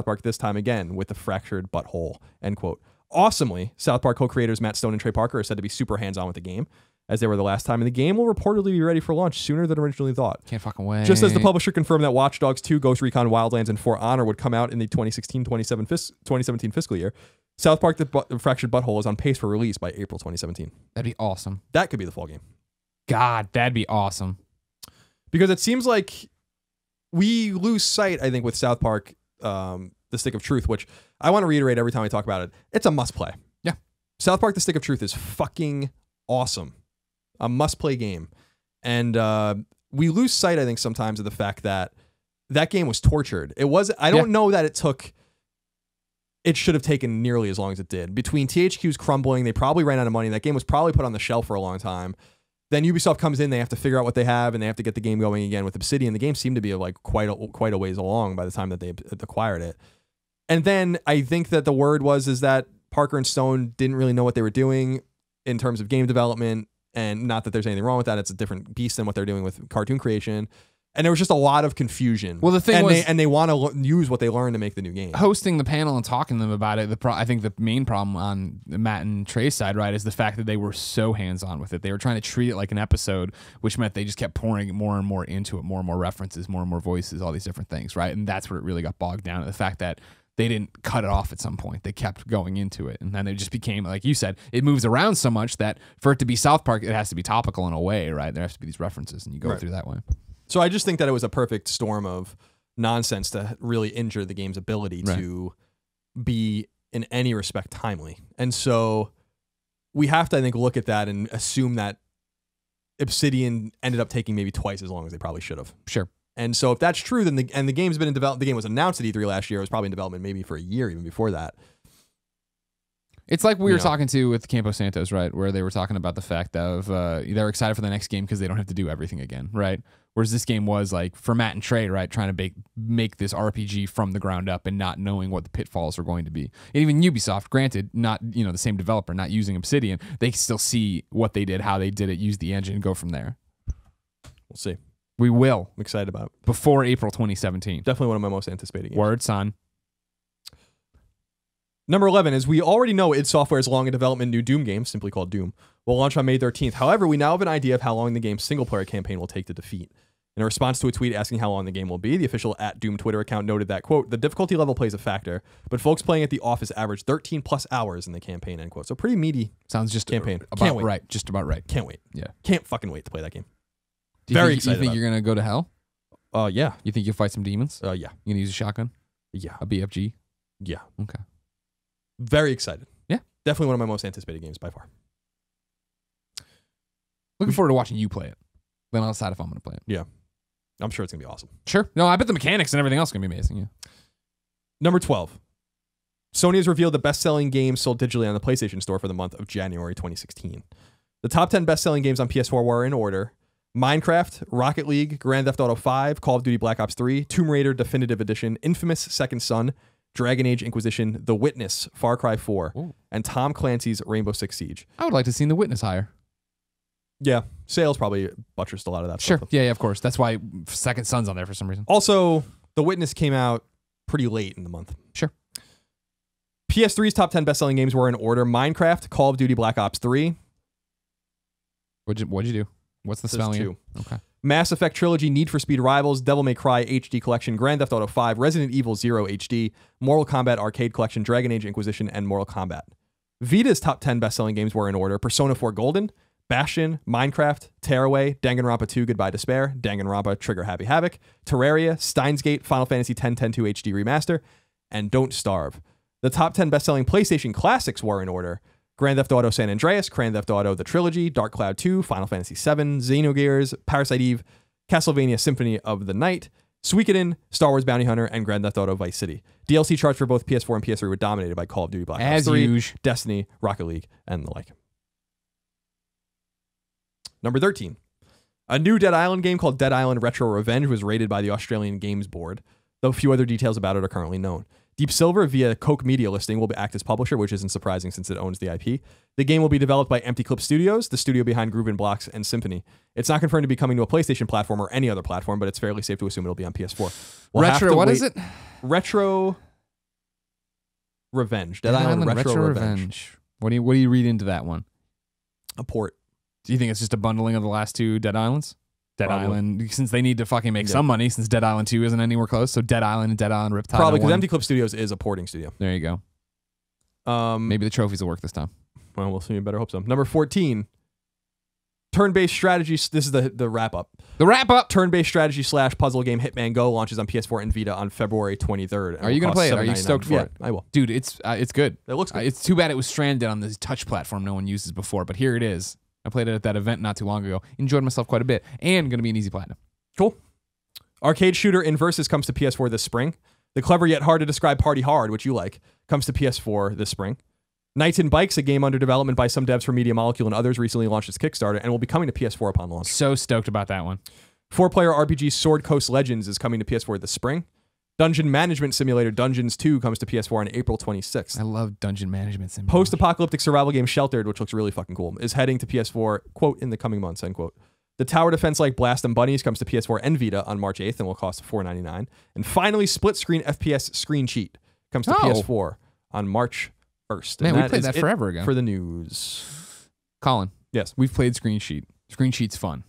Park this time again with the fractured butthole, end quote. Awesomely, South Park co-creators Matt Stone and Trey Parker are said to be super hands-on with the game, as they were the last time, and the game will reportedly be ready for launch sooner than originally thought. Can't fucking wait. Just as the publisher confirmed that Watch Dogs 2, Ghost Recon Wildlands, and For Honor would come out in the 2016-2017 fiscal year, South Park: The Fractured Butthole is on pace for release by April 2017. That'd be awesome. That could be the fall game. God, that'd be awesome. Because it seems like we lose sight, I think, with South Park, The Stick of Truth, which I want to reiterate every time I talk about it. It's a must-play. Yeah. South Park: The Stick of Truth is fucking awesome. A must-play game. And we lose sight, I think, sometimes of the fact that that game was tortured. I don't know that it should have taken nearly as long as it did. Between THQ's crumbling, they probably ran out of money. That game was probably put on the shelf for a long time. Then Ubisoft comes in, they have to figure out what they have, and they have to get the game going again with Obsidian. The game seemed to be like quite a ways along by the time that they acquired it. And then I think that the word is that Parker and Stone didn't really know what they were doing in terms of game development, and not that there's anything wrong with that. It's a different beast than what they're doing with cartoon creation. And there was just a lot of confusion. Well, the thing was, they want to use what they learned to make the new game. Hosting the panel and talking to them about it, I think the main problem on Matt and Trey's side, right, is the fact that they were so hands-on with it. They were trying to treat it like an episode, which meant they just kept pouring more and more into it, more and more references, more and more voices, all these different things, right? And that's where it really got bogged down, the fact that they didn't cut it off at some point. They kept going into it. And then it just became, like you said, it moves around so much that for it to be South Park, it has to be topical in a way, right? There has to be these references, and you go through that way. So I just think that it was a perfect storm of nonsense to really injure the game's ability to be, in any respect, timely. And so we have to, I think, look at that and assume that Obsidian ended up taking maybe twice as long as they probably should have. Sure. And so if that's true, then the game's been in development. The game was announced at E3 last year. It was probably in development maybe for a year, even before that. It's like we were talking to with Campo Santos, right, where they were talking about the fact of they're excited for the next game because they don't have to do everything again, right? Whereas this game was like for Matt and Trey, right, trying to make this RPG from the ground up and not knowing what the pitfalls are going to be. And even Ubisoft, granted, not the same developer, not using Obsidian, they still see what they did, how they did it, use the engine, and go from there. We'll see. We will. I'm excited about it. Before April 2017. Definitely one of my most anticipated games. Word, son. Number 11 is we already know id Software's long in development new Doom game, simply called Doom, will launch on May 13th. However, we now have an idea of how long the game's single-player campaign will take to defeat. In a response to a tweet asking how long the game will be, the official @Doom Twitter account noted that, quote, the difficulty level plays a factor, but folks playing at the office average 13 plus hours in the campaign, end quote. So pretty meaty Sounds just campaign. About right. Just about right. Can't wait. Yeah. Can't fucking wait to play that game. Very excited. You think you're going to go to hell? Yeah. You think you'll fight some demons? Yeah. You going to use a shotgun? Yeah. A BFG? Yeah. Okay. Very excited. Yeah. Definitely one of my most anticipated games by far. Looking forward to watching you play it. Then I'll decide if I'm going to play it. Yeah. I'm sure it's going to be awesome. Sure. No, I bet the mechanics and everything else is going to be amazing. Yeah. Number 12. Sony has revealed the best-selling games sold digitally on the PlayStation Store for the month of January 2016. The top 10 best-selling games on PS4 were in order: Minecraft, Rocket League, Grand Theft Auto 5, Call of Duty Black Ops 3, Tomb Raider Definitive Edition, Infamous Second Son, Dragon Age Inquisition, The Witness, Far Cry 4, and Tom Clancy's Rainbow Six Siege. I would like to see The Witness higher. Yeah, sales probably buttressed a lot of that Sure. stuff. Yeah, of course. That's why Second Son's on there for some reason. Also, The Witness came out pretty late in the month. Sure. PS3's top 10 best-selling games were in order: Minecraft, Call of Duty Black Ops 3. What'd you do? What's the spelling? 2. Okay. Mass Effect Trilogy, Need for Speed Rivals, Devil May Cry HD Collection, Grand Theft Auto 5, Resident Evil 0 HD, Mortal Kombat Arcade Collection, Dragon Age Inquisition, and Mortal Kombat. Vita's top 10 best-selling games were in order: Persona 4 Golden, Bastion, Minecraft, Tearaway, Danganronpa 2 Goodbye Despair, Danganronpa Trigger Happy Havoc, Terraria, Steins Gate, Final Fantasy X 10-2 HD Remaster, and Don't Starve. The top 10 best-selling PlayStation classics were in order: Grand Theft Auto San Andreas, Grand Theft Auto The Trilogy, Dark Cloud 2, Final Fantasy VII, Xenogears, Parasite Eve, Castlevania Symphony of the Night, Suikoden, Star Wars Bounty Hunter, and Grand Theft Auto Vice City. DLC charts for both PS4 and PS3 were dominated by Call of Duty Black Ops 3, usual. Destiny, Rocket League, and the like. Number 13. A new Dead Island game called Dead Island Retro Revenge was rated by the Australian Games Board, though few other details about it are currently known. Deep Silver, via Koch Media listing, will act as publisher, which isn't surprising since it owns the IP. The game will be developed by Empty Clip Studios, the studio behind Groove and Blocks and Symphony. It's not confirmed to be coming to a PlayStation platform or any other platform, but it's fairly safe to assume it'll be on PS4. Retro, what is it? Retro Revenge. Dead Island Retro Revenge. What do you read into that one? A port. Do you think it's just a bundling of the last two Dead Islands? Dead Island, since they need to fucking make some money, since Dead Island 2 isn't anywhere close, so Dead Island and Dead Island Riptide. Probably because Empty Clip Studios is a porting studio. There you go. Maybe the trophies will work this time. Well, we'll see. You better hope so. Number 14. Turn-based strategy. This is the wrap-up. The wrap-up! Turn-based strategy / puzzle game Hitman Go launches on PS4 and Vita on February 23rd. Are you going to play it? Are you stoked for it? I will. Dude, it's good. It looks good. It's too bad it was stranded on this touch platform no one uses before, but here it is. I played it at that event not too long ago. Enjoyed myself quite a bit. And going to be an easy platinum. Cool. Arcade shooter Inversus comes to PS4 this spring. The clever yet hard to describe Party Hard, which you like, comes to PS4 this spring. Knights and Bikes, a game under development by some devs for Media Molecule and others, recently launched its Kickstarter and will be coming to PS4 upon launch. So stoked about that one. 4-player RPG Sword Coast Legends is coming to PS4 this spring. Dungeon Management Simulator Dungeons 2 comes to PS4 on April 26th. I love dungeon management simulator. Post-apocalyptic survival game Sheltered, which looks really fucking cool, is heading to PS4, quote, in the coming months, end quote. The tower defense like Blast and Bunnies comes to PS4 and Vita on March 8th and will cost $4.99. And finally, Split Screen FPS Screen Cheat comes to PS4 on March 1st. Man, and we played that forever ago. For the news. Colin. Yes. We've played Screen Sheet. Screen Sheet's fun.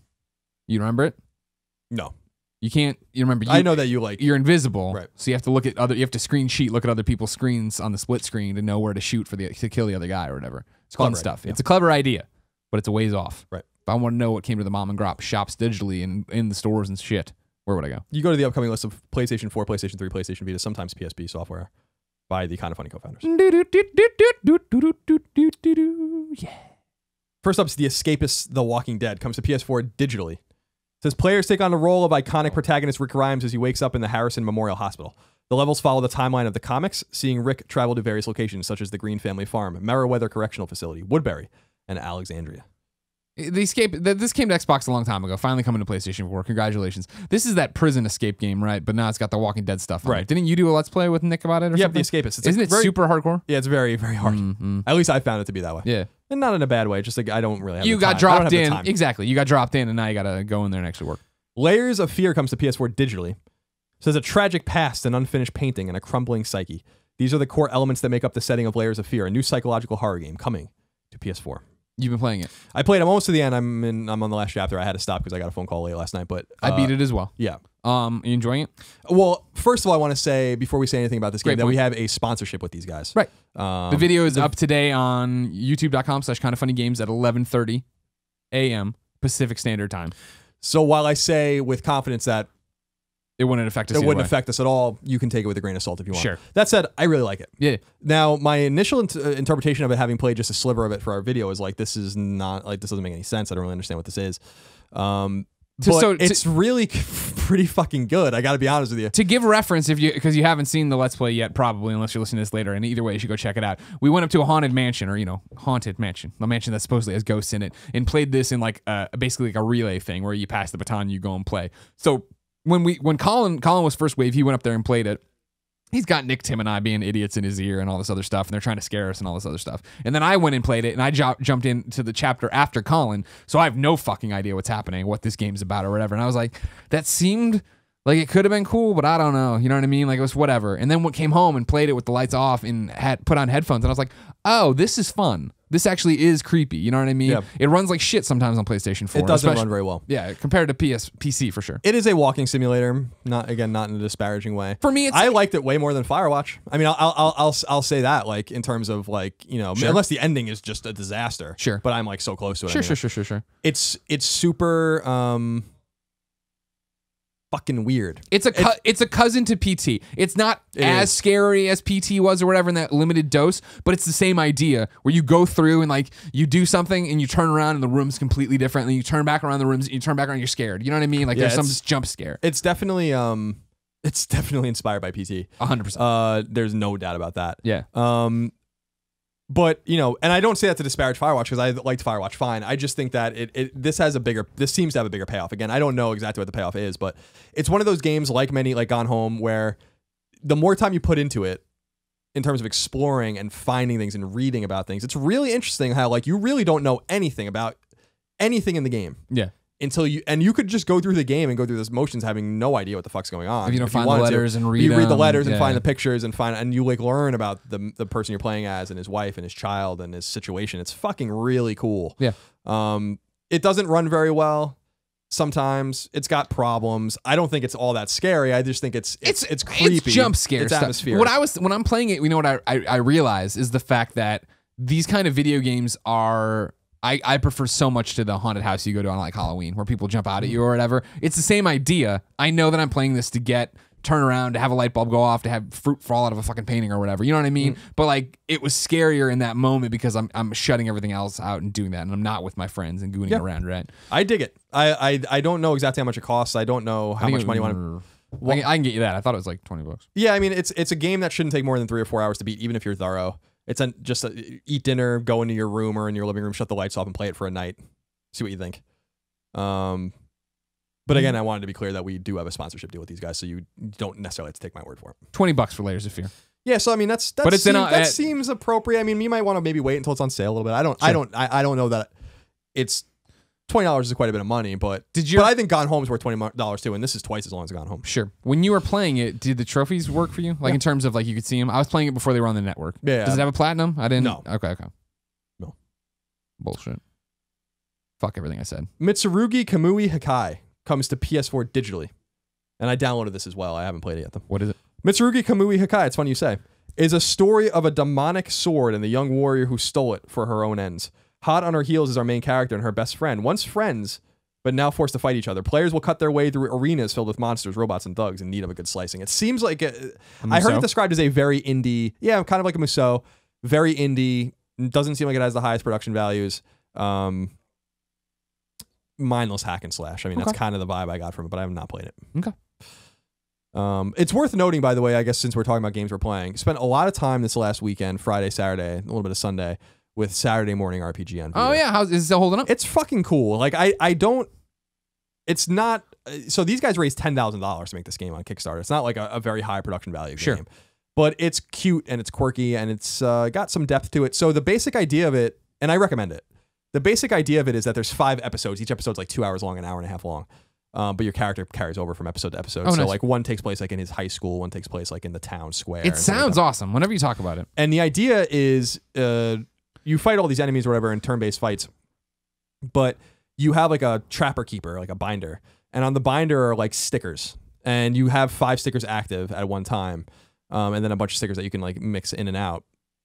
You remember it? No. You can't. You remember? I know that you like. You're invisible, right? So you have to look at other. You have to screen sheet, look at other people's screens on the split screen to know where to shoot to kill the other guy or whatever. It's fun stuff. Yeah. It's a clever idea, but it's a ways off. Right. If I want to know what came to the mom and grop shops digitally and in the stores and shit, where would I go? You go to the upcoming list of PlayStation 4, PlayStation 3, PlayStation Vita, sometimes PSP software by the Kind of Funny co-founders. Yeah. First up is The Escapist: The Walking Dead. Comes to PS4 digitally. Says players take on the role of iconic protagonist Rick Grimes as he wakes up in the Harrison Memorial Hospital. The levels follow the timeline of the comics, seeing Rick travel to various locations such as the Green Family Farm, Meriwether Correctional Facility, Woodbury, and Alexandria. This came to Xbox a long time ago, finally coming to PlayStation 4. Congratulations. This is that prison escape game, right? But now it's got the Walking Dead stuff on it. Didn't you do a Let's Play with Nick about it or something? The Escapist. Isn't it super hardcore? Yeah, it's very, very hard. At least I found it to be that way. Yeah. And not in a bad way, just like I don't really have You the got time. dropped in. Exactly. You got dropped in and now you got to go in there and actually work. Layers of Fear comes to PS4 digitally. Says a tragic past, an unfinished painting, and a crumbling psyche. These are the core elements that make up the setting of Layers of Fear, a new psychological horror game coming to PS4. You've been playing it. I played it almost to the end. I'm on the last chapter. I had to stop because I got a phone call late last night. But I beat it as well. Yeah. Are you enjoying it? Well, first of all, I want to say before we say anything about this game that point. we have a sponsorship with these guys. Right. The video is up today on youtube.com/kindoffunnygames at 11:30 a.m. Pacific Standard Time. So while I say with confidence that it wouldn't affect us, affect us at all, you can take it with a grain of salt if you want. Sure. That said, I really like it. Yeah. Now, my initial interpretation of it, having played just a sliver of it for our video, is like this doesn't make any sense. I don't really understand what this is. It's really pretty fucking good. I got to be honest with you. To give reference, because you haven't seen the Let's Play yet, probably, unless you're listening to this later, and either way, you should go check it out. We went up to a haunted mansion, or haunted mansion, a mansion that supposedly has ghosts in it, and played this in like basically like a relay thing where you pass the baton, you go and play. So when Colin was first wave, he went up there and played it. He's got Nick, Tim, and I being idiots in his ear and all this other stuff, and they're trying to scare us and all this other stuff. And then I went and played it, and I jumped into the chapter after Colin, so I have no fucking idea what's happening, what this game's about or whatever. And I was like, that seemed like it could have been cool, but I don't know. You know what I mean? Like it was whatever. And then came home and played it with the lights off and had put on headphones, and I was like, oh, this is fun. This actually is creepy. You know what I mean? Yeah. It runs like shit sometimes on PlayStation 4. It doesn't run very well. Yeah, compared to PC for sure. It is a walking simulator. Not in a disparaging way. For me, I liked it way more than Firewatch. I mean, I'll say that, like in terms of like Sure. unless the ending is just a disaster. Sure. But I'm like so close to it. Sure. It's super fucking weird. It's a cousin to PT. It's not as scary as PT was or whatever in that limited dose, but it's the same idea where you go through and like you do something and you turn around and the room's completely different, and you turn back around the rooms and you turn back around and you're scared. You know what I mean? Like there's some jump scare. It's definitely inspired by PT. 100%. There's no doubt about that. Yeah. But and I don't say that to disparage Firewatch because I liked Firewatch fine. I just think that this seems to have a bigger payoff. Again, I don't know exactly what the payoff is, but it's one of those games like many like Gone Home where the more time you put into it in terms of exploring and finding things and reading about things, it's really interesting how like you really don't know anything about anything in the game. Yeah. Until you could just go through the game and go through those motions having no idea what the fuck's going on. If you don't find the letters and read you read the them, letters and find the pictures and you like learn about the person you're playing as and his wife and his child and his situation. It's fucking really cool. Yeah. It doesn't run very well. Sometimes it's got problems. I don't think it's all that scary. I just think it's creepy. It's jump scare It's stuff. atmospheric. When I'm playing it, what I realize is the fact that these kind of video games are. I prefer so much to the haunted house you go to on like Halloween where people jump out at you or whatever. It's the same idea. I know that I'm playing this to turn around, to have a light bulb go off, to have fruit fall out of a fucking painting or whatever. You know what I mean? But like it was scarier in that moment because I'm shutting everything else out and doing that, and I'm not with my friends and gooning around, right? I dig it. I don't know exactly how much it costs. I don't know how much money you want to. Well, I can get you that. I thought it was like $20. Yeah, I mean it's a game that shouldn't take more than 3 or 4 hours to beat, even if you're thorough. It's just eat dinner, go into your room or in your living room, shut the lights off, and play it for a night. See what you think. But But again, I wanted to be clear that we do have a sponsorship deal with these guys, so you don't necessarily have to take my word for it. $20 for Layers of Fear. Yeah, so I mean that seems appropriate. I mean, you might want to maybe wait until it's on sale a little bit. I don't know that it's $20 is quite a bit of money, but I think Gone Home's worth $20 too, and this is twice as long as Gone Home. Sure. When you were playing it, did the trophies work for you? Like in terms of like you could see them? I was playing it before they were on the network. Yeah. Does it have a platinum? I didn't. No. Okay. No. Bullshit. Fuck everything I said. Mitsurugi Kamui Hikai comes to PS4 digitally, and I downloaded this as well. I haven't played it yet though. What is it? Mitsurugi Kamui Hikai, it's funny you say, is a story of a demonic sword and the young warrior who stole it for her own ends. Hot on her heels is our main character and her best friend. Once friends, but now forced to fight each other. Players will cut their way through arenas filled with monsters, robots, and thugs in need of a good slicing. It seems like I heard it described as a very indie, kind of like a Musou, very indie. Doesn't seem like it has the highest production values. Mindless hack and slash. I mean, that's kind of the vibe I got from it, but I have not played it. Okay. It's worth noting, by the way, I guess since we're talking about games we're playing, spent a lot of time this last weekend, Friday, Saturday, a little bit of Sunday, with Saturday Morning RPG on Vita. Oh yeah, is it still holding up? It's fucking cool. Like I don't. It's not. So these guys raised $10,000 to make this game on Kickstarter. It's not like a very high production value game, but it's cute and it's quirky and it's got some depth to it. So the basic idea of it, and I recommend it. The basic idea of it is that there's 5 episodes. Each episode's like 2 hours long, an hour and a half long. But your character carries over from episode to episode. Oh, so nice. like one takes place like in his high school, one takes place like in the town square. It sounds awesome whenever you talk about it. And the idea is you fight all these enemies or whatever in turn-based fights, but you have like a trapper keeper, like a binder. And on the binder are like stickers. And you have 5 stickers active at one time. And then a bunch of stickers that you can like mix in and out.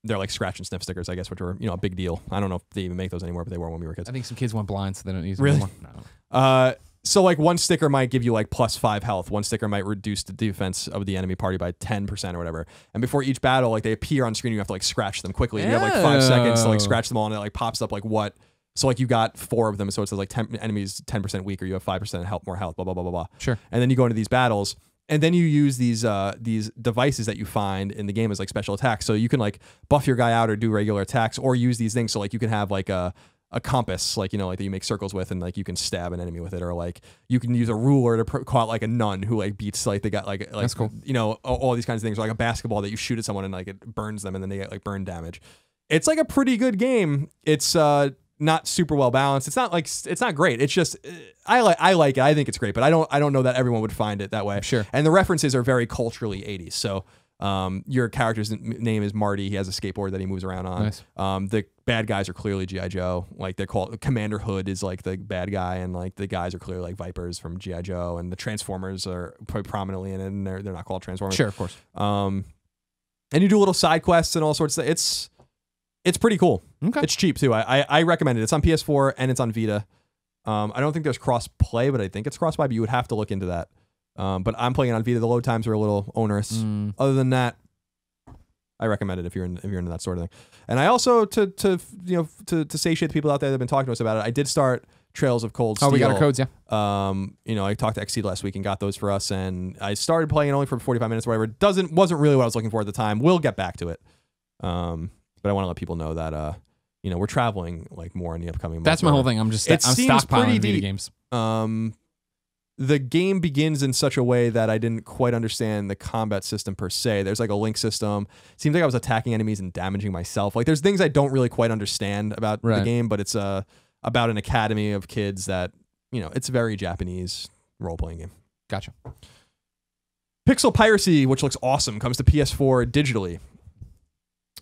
They're like scratch and sniff stickers, I guess, which are, a big deal. I don't know if they even make those anymore, but they were when we were kids. I think some kids went blind, so they don't use them really? anymore. No. So like one sticker might give you like +5 health. One sticker might reduce the defense of the enemy party by 10% or whatever. And before each battle, like they appear on screen, you have to like scratch them quickly. And you have like 5 seconds to like scratch them all, and it like pops up like what. So like you got 4 of them, so it says like 10 enemies 10% weaker. You have 5% health, more health, blah blah blah blah blah. Sure. And then you go into these battles. And then you use these devices that you find in the game as like special attacks. So you can like buff your guy out or do regular attacks, or use these things. So like you can have like a compass, like like that you make circles with, and like you can stab an enemy with it, or like you can use a ruler to call it like a nun who like beats like they got like that's cool. All these kinds of things, or like a basketball that you shoot at someone and like it burns them, and then they get like burn damage. It's like a pretty good game. It's not super well balanced. It's not great. It's just I like it. I think it's great, but I don't know that everyone would find it that way. Sure. And the references are very culturally 80s. So your character's name is Marty. He has a skateboard that he moves around on. Nice. The bad guys are clearly G.I. Joe. Like they're called Commander Hood is like the bad guy, and like the guys are clearly like Vipers from G.I. Joe, and the Transformers are probably prominently in it, and they're not called Transformers. Sure, of course. And you do little side quests and all sorts of stuff. It's pretty cool. Okay. It's cheap too. I recommend it. It's on PS4 and it's on Vita. I don't think there's cross play, but I think it's cross buy. But you would have to look into that. But I'm playing it on Vita. The load times are a little onerous. Other than that, I recommend it if you're into that sort of thing. And I also to satiate the people out there that have been talking to us about it, I did start Trails of Cold Steel. Oh, we got our codes, yeah. I talked to XC last week and got those for us, and I started playing it only for 45 minutes or whatever. Wasn't really what I was looking for at the time. We'll get back to it. But I want to let people know that we're traveling like more in the upcoming months. That's my whole thing. I'm stockpiling video games. The game begins in such a way that I didn't quite understand the combat system per se. There's like a link system. It seems like I was attacking enemies and damaging myself. Like there's things I don't really quite understand about the game, but it's about an academy of kids that, it's a very Japanese role-playing game. Gotcha. Pixel Piracy, which looks awesome, comes to PS4 digitally.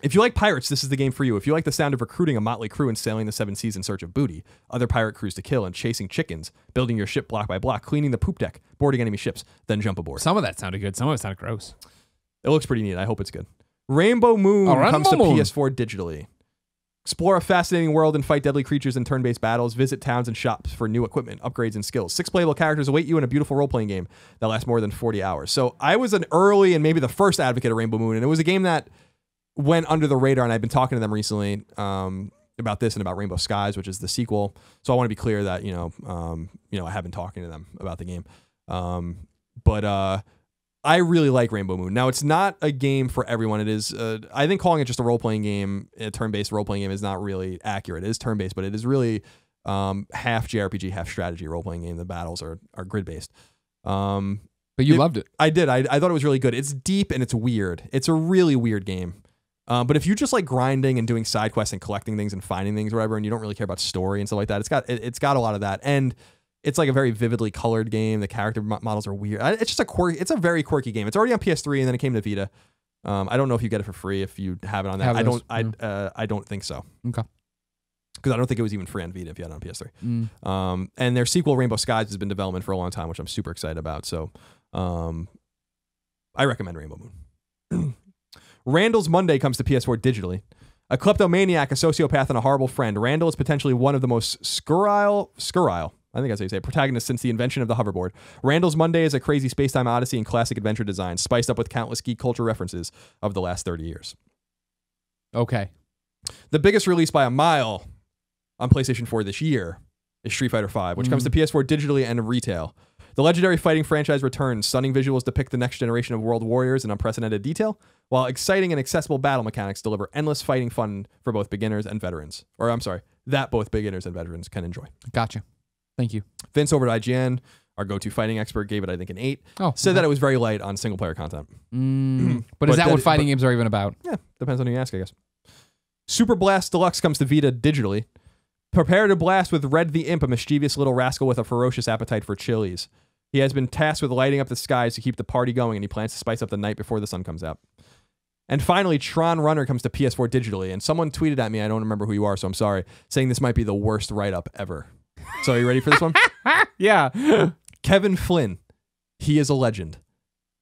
If you like pirates, this is the game for you. If you like the sound of recruiting a motley crew and sailing the 7 seas in search of booty, other pirate crews to kill, and chasing chickens, building your ship block by block, cleaning the poop deck, boarding enemy ships, then jump aboard. Some of that sounded good. Some of it sounded gross. It looks pretty neat. I hope it's good. Rainbow Moon comes to PS4 digitally. Explore a fascinating world and fight deadly creatures in turn-based battles. Visit towns and shops for new equipment, upgrades, and skills. 6 playable characters await you in a beautiful role-playing game that lasts more than 40 hours. So I was an early and maybe the first advocate of Rainbow Moon, and it was a game that went under the radar, and I've been talking to them recently about this and about Rainbow Skies, which is the sequel. So I want to be clear that I have been talking to them about the game. But I really like Rainbow Moon. Now, it's not a game for everyone. It is, I think calling it just a role-playing game, a turn-based role-playing game is not really accurate. It is turn-based, but it is really half JRPG, half strategy role playing game. The battles are grid based. But you loved it. I did. I thought it was really good. It's deep and it's weird. It's a really weird game. But if you just like grinding and doing side quests and collecting things and finding things or whatever, and you don't really care about story and stuff like that, it's got a lot of that. And it's like a very vividly colored game. The character models are weird. It's just it's a very quirky game. It's already on PS3 and then it came to Vita. I don't know if you get it for free if you have it on that. I don't think so. Okay. Because I don't think it was even free on Vita if you had it on PS3. And their sequel, Rainbow Skies, has been in development for a long time, which I'm super excited about. So I recommend Rainbow Moon. Randall's Monday comes to PS4 digitally. A kleptomaniac, a sociopath, and a horrible friend, Randall is potentially one of the most scurrile, I think that's how you say it, protagonists since the invention of the hoverboard. Randall's Monday is a crazy space-time odyssey in classic adventure design, spiced up with countless geek culture references of the last 30 years. Okay. The biggest release by a mile on PlayStation 4 this year is Street Fighter V, which comes to PS4 digitally and in retail. The legendary fighting franchise returns. Stunning visuals depict the next generation of world warriors in unprecedented detail, while exciting and accessible battle mechanics deliver endless fighting fun for both beginners and veterans. Or, I'm sorry, that both beginners and veterans can enjoy. Gotcha. Thank you. Vince over at IGN, our go-to fighting expert, gave it, I think, an 8. Said that it was very light on single-player content. But is that what fighting games are even about? Yeah, depends on who you ask, I guess. Super Blast Deluxe comes to Vita digitally. Prepare to blast with Red the Imp, a mischievous little rascal with a ferocious appetite for chilies. He has been tasked with lighting up the skies to keep the party going, and he plans to spice up the night before the sun comes out. And finally, Tron Runner comes to PS4 digitally, and someone tweeted at me, I don't remember who you are, so I'm sorry, saying this might be the worst write-up ever. So are you ready for this one? Yeah. Kevin Flynn. He is a legend.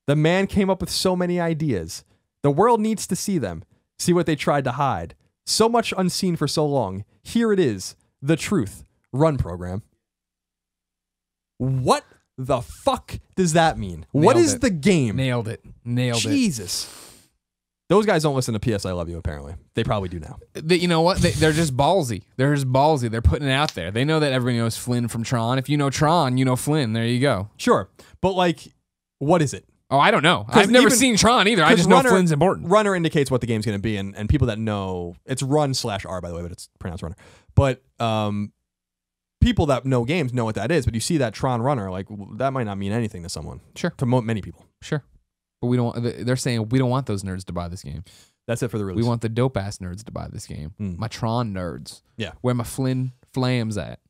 The man came up with so many ideas. The world needs to see them, see what they tried to hide. So much unseen for so long. Here it is. The truth. Run program. What the fuck does that mean? What is the game? Nailed it. Jesus. Those guys don't listen to PS I Love You, apparently. They probably do now. You know what? They're just ballsy. They're just ballsy. They're putting it out there. They know that everybody knows Flynn from Tron. If you know Tron, you know Flynn. There you go. Sure. But, like, what is it? Oh, I don't know. I've never seen Tron either. I just know Flynn's important. Runner indicates what the game's going to be, and people that know... It's Run/R, by the way, but it's pronounced Runner. But people that know games know what that is, but you see that Tron Runner, like, that might not mean anything to someone. Sure. To many people. Sure. But we don't. They're saying we don't want those nerds to buy this game. That's it for the release. We want the dope ass nerds to buy this game. My Tron nerds. Yeah. Where my Flynn flams at?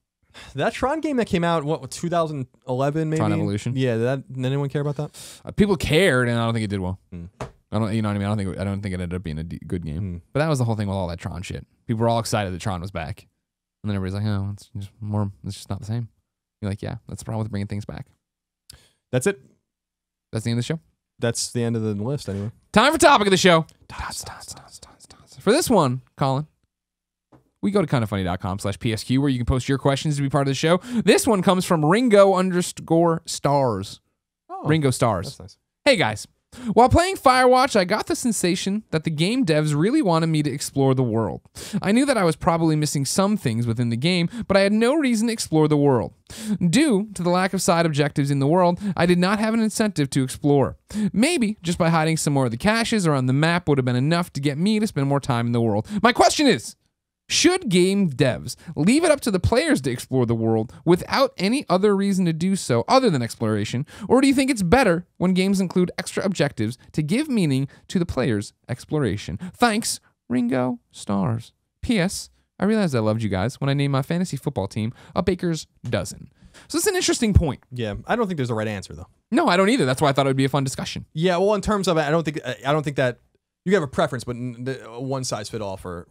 That Tron game that came out, 2011 maybe? Tron Evolution. Yeah. Did anyone care about that? People cared, and I don't think it did well. I don't. You know what I mean? I don't think it ended up being a good game. But that was the whole thing with all that Tron shit. People were all excited that Tron was back, and then everybody's like, "Oh, it's just more. It's just not the same." You're like, "Yeah, that's the problem with bringing things back." That's it. That's the end of the show. That's the end of the list, anyway. Time for topic of the show. For this one, Colin, we go to kindafunny.com/PSQ where you can post your questions to be part of the show. This one comes from Ringo_stars. Oh, Ringo Stars. That's nice. Hey, guys. While playing Firewatch, I got the sensation that the game devs really wanted me to explore the world. I knew that I was probably missing some things within the game, but I had no reason to explore the world. Due to the lack of side objectives in the world, I did not have an incentive to explore. Maybe just by hiding some more of the caches or on the map would have been enough to get me to spend more time in the world. My question is, should game devs leave it up to the players to explore the world without any other reason to do so other than exploration? Or do you think it's better when games include extra objectives to give meaning to the player's exploration? Thanks, Ringo Stars. P.S. I realized I loved you guys when I named my fantasy football team a Baker's Dozen. So it's an interesting point. Yeah, I don't think there's a right answer, though. No, I don't either. That's why I thought it would be a fun discussion. Yeah, well, in terms of I don't think that you have a preference, but one size fit all for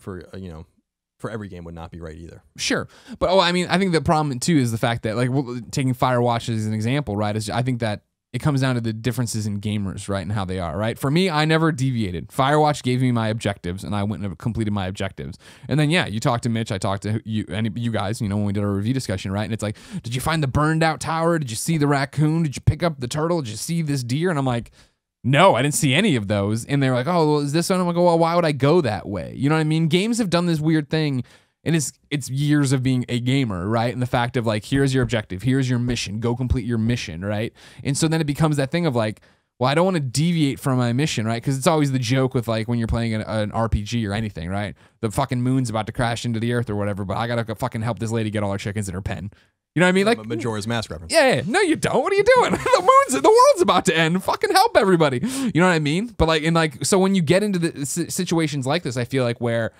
every game would not be right either. Sure. But, I think the problem, too, is the fact that, like, taking Firewatch as an example, right, is I think that it comes down to the differences in gamers, right, and how they are, right? For me, I never deviated. Firewatch gave me my objectives, and I went and completed my objectives. And then, yeah, you talked to Mitch, I talked to you, and you guys, when we did our review discussion, right? And it's like, did you find the burned out tower? Did you see the raccoon? Did you pick up the turtle? Did you see this deer? And I'm like, no, I didn't see any of those. And they're like, oh, well, is this one? I'm like, well, why would I go that way? You know what I mean? Games have done this weird thing, and it's years of being a gamer, right? And the fact of, like, here's your objective, here's your mission, go complete your mission, right? And so then it becomes that thing of, like, well, I don't want to deviate from my mission, right? Because it's always the joke with like when you're playing an RPG or anything, right? The fucking moon's about to crash into the earth or whatever, but I gotta fucking help this lady get all her chickens in her pen. You know what I mean? Like Majora's Mask reference. Yeah, no, you don't. What are you doing? The world's about to end. Fucking help everybody. You know what I mean? But like, so when you get into the situations like this, I feel like where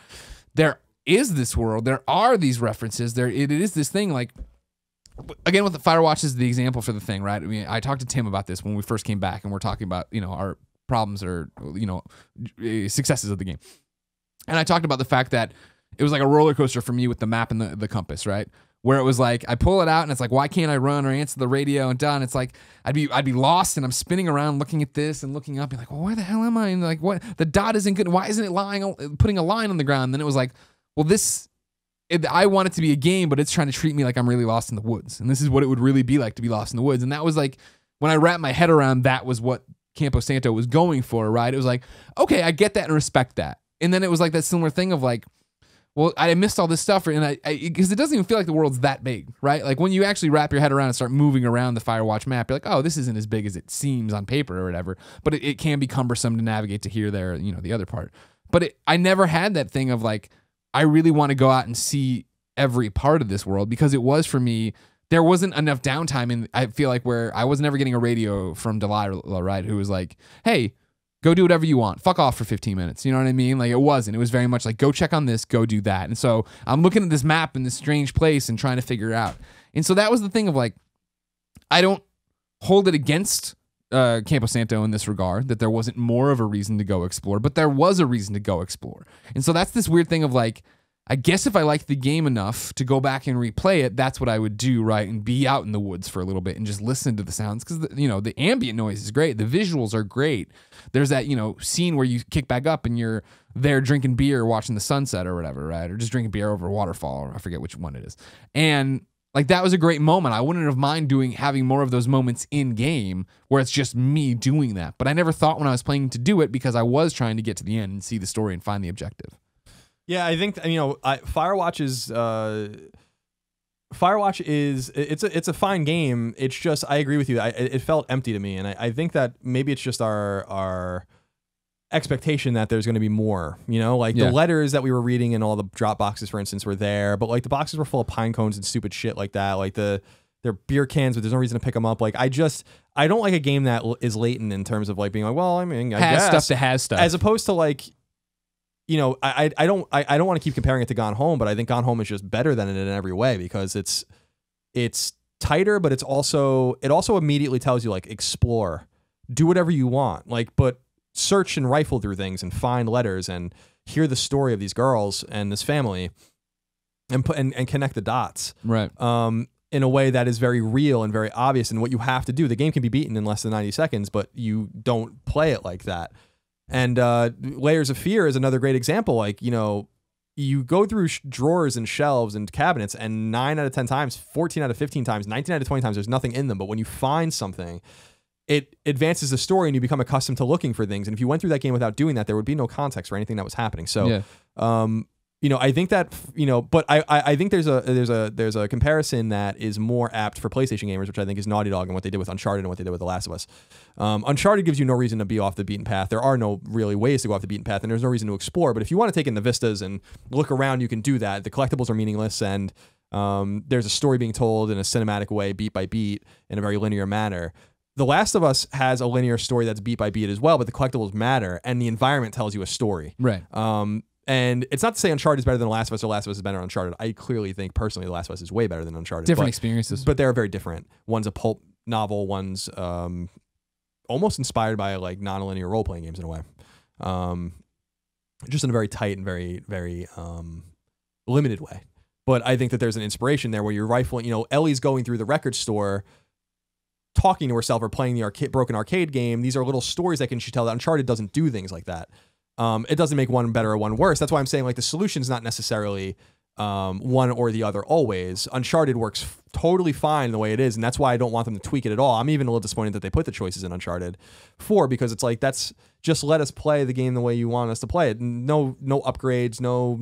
there is this world, there are these references. It is this thing like. Again, with the Firewatch is the example for the thing, right? I mean, I talked to Tim about this when we first came back, and we're talking about our problems or successes of the game, and I talked about the fact that it was like a roller coaster for me with the map and the compass, right? Where it was like I pull it out and it's like, why can't I run or answer the radio and done? It's like I'd be lost and I'm spinning around looking at this and looking up and like, well, where the hell am I? And like, what the dot isn't good. Why isn't it putting a line on the ground? And then it was like, well, I want it to be a game, but it's trying to treat me like I'm really lost in the woods. And this is what it would really be like to be lost in the woods. And that was like, when I wrapped my head around that was what Campo Santo was going for, right? It was like, okay, I get that and respect that. And then it was like that similar thing of like, well, I missed all this stuff. And because it doesn't even feel like the world's that big, right? Like when you actually wrap your head around and start moving around the Firewatch map, you're like, oh, this isn't as big as it seems on paper or whatever. But it can be cumbersome to navigate to here, there, the other part. But I never had that thing of like, I really want to go out and see every part of this world, because it was for me, there wasn't enough downtime, and I feel like where I was never getting a radio from Delilah, right, who was like, hey, go do whatever you want, fuck off for 15 minutes, you know what I mean? Like it was very much like, go check on this, go do that. And so I'm looking at this map in this strange place and trying to figure it out. And so that was the thing of like, I don't hold it against Campo Santo in this regard, that there wasn't more of a reason to go explore, but there was a reason to go explore. And so that's this weird thing of like, I guess if I liked the game enough to go back and replay it, that's what I would do, right? And be out in the woods for a little bit and just listen to the sounds, because the ambient noise is great, the visuals are great. There's that scene where you kick back up and you're there drinking beer, watching the sunset or whatever, right? Or just drinking beer over a waterfall, or I forget which one it is. And like that was a great moment. I wouldn't have minded having more of those moments in game where it's just me doing that. But I never thought when I was playing to do it, because I was trying to get to the end and see the story and find the objective. Yeah, I think Firewatch is it's a fine game. It's just, I agree with you. It felt empty to me, and I think that maybe it's just our expectation that there's going to be more. The letters that we were reading and all the drop boxes, for instance, were there, but like the boxes were full of pine cones and stupid shit like that. Like they're beer cans, but there's no reason to pick them up. Like I don't like a game that is latent in terms of like being like, well, I mean, I guess stuff to has stuff, as opposed to like. I don't want to keep comparing it to Gone Home, but I think Gone Home is just better than it in every way, because it's tighter, but it also immediately tells you like, explore, do whatever you want, like, but search and rifle through things and find letters and hear the story of these girls and this family and connect the dots, right? In a way that is very real and very obvious. And what you have to do, the game can be beaten in less than 90 seconds, but you don't play it like that. And Layers of Fear is another great example. Like, you go through drawers and shelves and cabinets, and 9 out of 10 times, 14 out of 15 times, 19 out of 20 times, there's nothing in them. But when you find something, it advances the story, and you become accustomed to looking for things. And if you went through that game without doing that, there would be no context for anything that was happening. So, yeah. I think that, but I think there's a comparison that is more apt for PlayStation gamers, which I think is Naughty Dog and what they did with Uncharted and what they did with The Last of Us. Uncharted gives you no reason to be off the beaten path. There are no really ways to go off the beaten path, and there's no reason to explore. But if you want to take in the vistas and look around, you can do that. The collectibles are meaningless, and there's a story being told in a cinematic way, beat by beat, in a very linear manner. The Last of Us has a linear story that's beat by beat as well, but the collectibles matter, and the environment tells you a story. Right. And it's not to say Uncharted is better than The Last of Us or Last of Us is better than Uncharted. I clearly think personally The Last of Us is way better than Uncharted. Different experiences. But they're very different. One's a pulp novel, one's almost inspired by like non-linear role-playing games in a way. Just in a very tight and very, very limited way. But I think that there's an inspiration there where you're rifling, Ellie's going through the record store talking to herself or playing the broken arcade game. These are little stories that she tell that Uncharted doesn't do things like that. It doesn't make one better or one worse. That's why I'm saying like the solution is not necessarily one or the other always. Uncharted works totally fine the way it is, and that's why I don't want them to tweak it at all. I'm even a little disappointed that they put the choices in Uncharted 4 because it's like, that's just let us play the game the way you want us to play it. No upgrades, no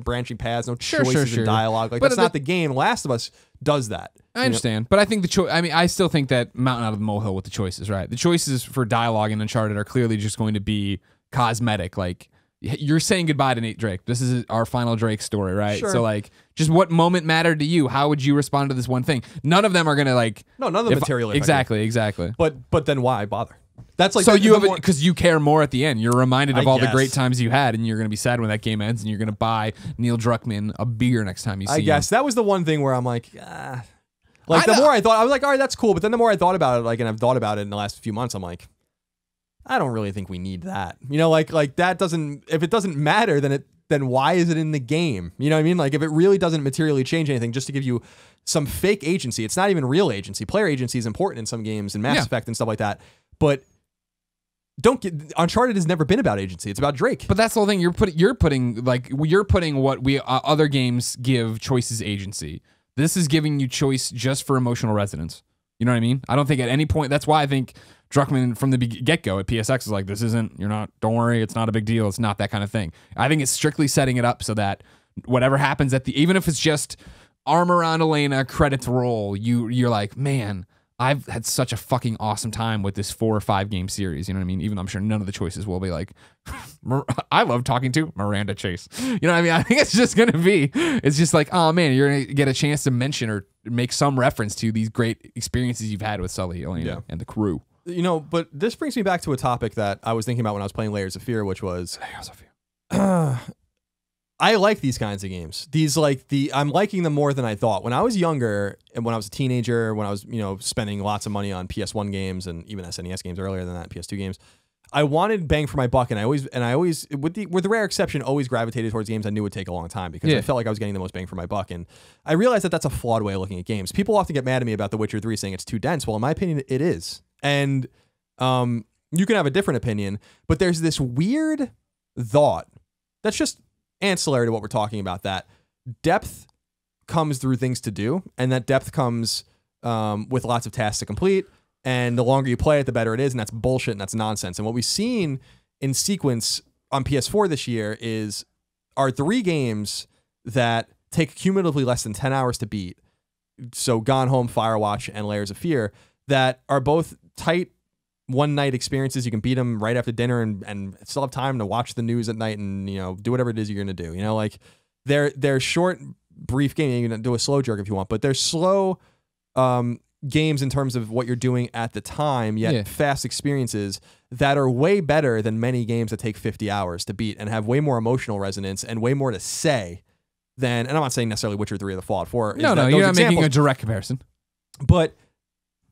branching paths, no choices in dialogue. Like, that's not the game. Last of Us does that. I understand, but I think I still think that mountain out of the molehill with the choices, right? The choices for dialogue in Uncharted are clearly just going to be cosmetic. Like, you're saying goodbye to Nate Drake. This is our final Drake story, right? Sure. So, like, just what moment mattered to you? How would you respond to this one thing? None of them are gonna like. No, none of the material. Exactly. But then why bother? That's like, so you have it because you care more at the end. You're reminded of all the guess. great times you had, and you're gonna be sad when that game ends, and you're gonna buy Neil Druckmann a beer next time you see him. I guess that was the one thing where I'm like, Like, the more I thought, I was like, all right, that's cool. But then the more I thought about it, like, and I've thought about it in the last few months, I'm like, I don't really think we need that. You know, like that doesn't, if it doesn't matter, then why is it in the game? You know what I mean? Like, if it really doesn't materially change anything, just to give you some fake agency, it's not even real agency. Player agency is important in some games and Mass Effect and stuff like that. But Uncharted has never been about agency. It's about Drake. But that's the whole thing. You're putting what we other games give choices agency. This is giving you choice just for emotional resonance. You know what I mean? I don't think at any point, that's why I think Druckmann from the get-go at PSX is like, don't worry, it's not a big deal. It's not that kind of thing. I think it's strictly setting it up so that whatever happens even if it's just arm around Elena, credits roll, you're like, man, I've had such a fucking awesome time with this 4 or 5 game series. You know what I mean? Even though I'm sure none of the choices will be like, I love talking to Miranda Chase. You know what I mean? I think it's just going to be, it's just like, oh man, you're going to get a chance to mention or make some reference to these great experiences you've had with Sully, Elena, and the crew. You know, but this brings me back to a topic that I was thinking about when I was playing Layers of Fear, which was, I like these kinds of games. I'm liking them more than I thought. When I was younger and when I was a teenager, when I was, spending lots of money on PS1 games and even SNES games earlier than that, PS2 games, I wanted bang for my buck, and I always, with the rare exception, always gravitated towards games I knew would take a long time because I felt like I was getting the most bang for my buck. And I realized that that's a flawed way of looking at games. People often get mad at me about The Witcher 3 saying it's too dense. Well, in my opinion, it is. And you can have a different opinion, but there's this weird thought that's just ancillary to what we're talking about, that depth comes through things to do, and that depth comes with lots of tasks to complete, and the longer you play it, the better it is, and that's bullshit and that's nonsense. And what we've seen in sequence on PS4 this year are 3 games that take cumulatively less than 10 hours to beat. So Gone Home, Firewatch, and Layers of Fear, that are both tight one-night experiences. You can beat them right after dinner and still have time to watch the news at night and, do whatever it is you're going to do. Like, they're short, brief games. You can do a slow jerk if you want, but they're slow games in terms of what you're doing at the time, yet fast experiences that are way better than many games that take 50 hours to beat and have way more emotional resonance and way more to say than, and I'm not saying necessarily Witcher 3 or the Fallout 4. No, you're not making a direct comparison. But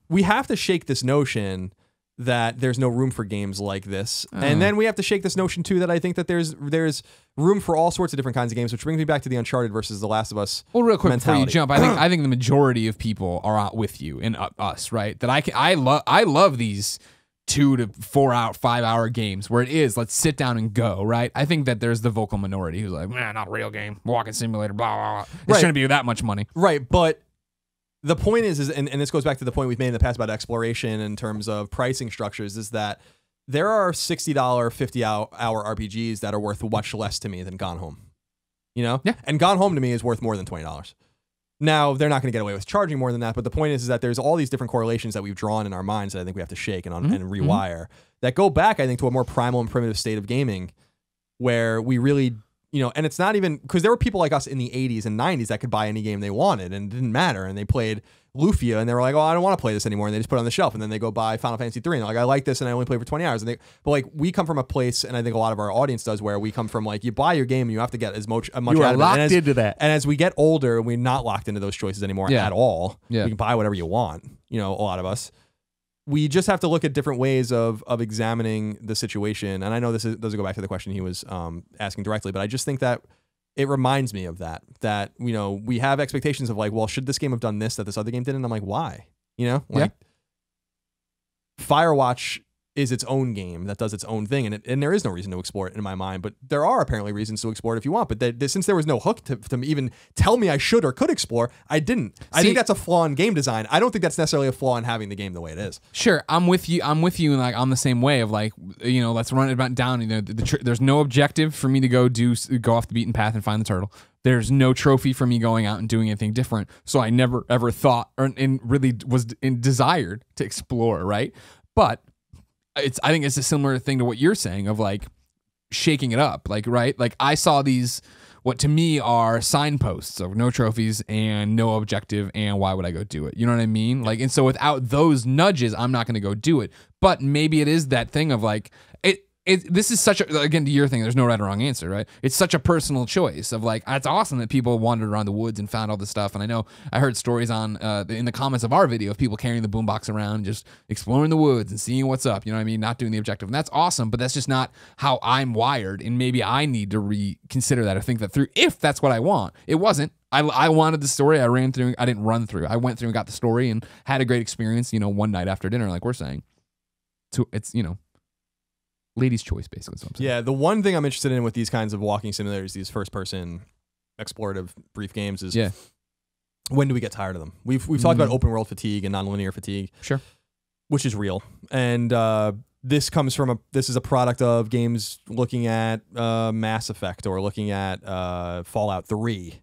we have to shake this notion that there's no room for games like this. And then we have to shake this notion too that I think that there's room for all sorts of different kinds of games, which brings me back to the Uncharted versus The Last of Us. Well, real quick mentality. Before you jump, I think the majority of people are out with you and us, right? That I love these 2 to 4 5 hour games where it is, let's sit down and go, right? I think that there's the vocal minority who's like, man, not a real game, walking simulator, blah, blah, blah. It shouldn't be that much money. Right, but the point is and this goes back to the point we've made in the past about exploration in terms of pricing structures, is that there are $60, 50-hour RPGs that are worth much less to me than Gone Home. Yeah. And Gone Home to me is worth more than $20. Now, they're not going to get away with charging more than that, but the point is that there's all these different correlations that we've drawn in our minds that I think we have to shake and rewire that go back, I think, to a more primal and primitive state of gaming where we really... and it's not even because there were people like us in the 80s and 90s that could buy any game they wanted and it didn't matter. And they played Lufia and they were like, oh, I don't want to play this anymore. And they just put it on the shelf, and then they go buy Final Fantasy 3 and they're like, I like this and I only play for 20 hours. But like, we come from a place, and I think a lot of our audience does, where we come from like, you buy your game and you have to get as much out of it. You are locked into that. And as we get older, we're not locked into those choices anymore at all. Yeah. We can buy whatever you want, a lot of us. We just have to look at different ways of examining the situation. And I know this doesn't go back to the question he was asking directly, but I just think that it reminds me of that, we have expectations of like, well, should this game have done this that this other game didn't? And I'm like, why? Firewatch is its own game that does its own thing, and there is no reason to explore it in my mind. But there are apparently reasons to explore it if you want. But since there was no hook to even tell me I should or could explore, I didn't. I think that's a flaw in game design. I don't think that's necessarily a flaw in having the game the way it is. Sure, I'm with you. And like I'm the same way of like, let's run it down. There's no objective for me to go off the beaten path and find the turtle. There's no trophy for me going out and doing anything different. So I never ever thought and really was desired to explore, right? But I think it's a similar thing to what you're saying of like shaking it up, like, right? Like I saw these, what to me are signposts of no trophies and no objective, and why would I go do it? You know what I mean? Like, and so without those nudges, I'm not going to go do it. But maybe it is that thing of like, this is such a, again, to your thing, there's no right or wrong answer, right? It's such a personal choice of like, it's awesome that people wandered around the woods and found all this stuff. And I know I heard stories in the comments of our video of people carrying the boombox around, just exploring the woods and seeing what's up, you know what I mean? Not doing the objective. And that's awesome, but that's just not how I'm wired. And maybe I need to reconsider that or think that through if that's what I want. It wasn't. I wanted the story. I went through and got the story and had a great experience, one night after dinner, like we're saying. So it's, ladies' choice, basically. Yeah, the one thing I'm interested in with these kinds of walking simulators, these first-person explorative brief games, is when do we get tired of them? We've talked about open world fatigue and nonlinear fatigue, sure, which is real, and this is a product of games looking at Mass Effect or looking at Fallout 3.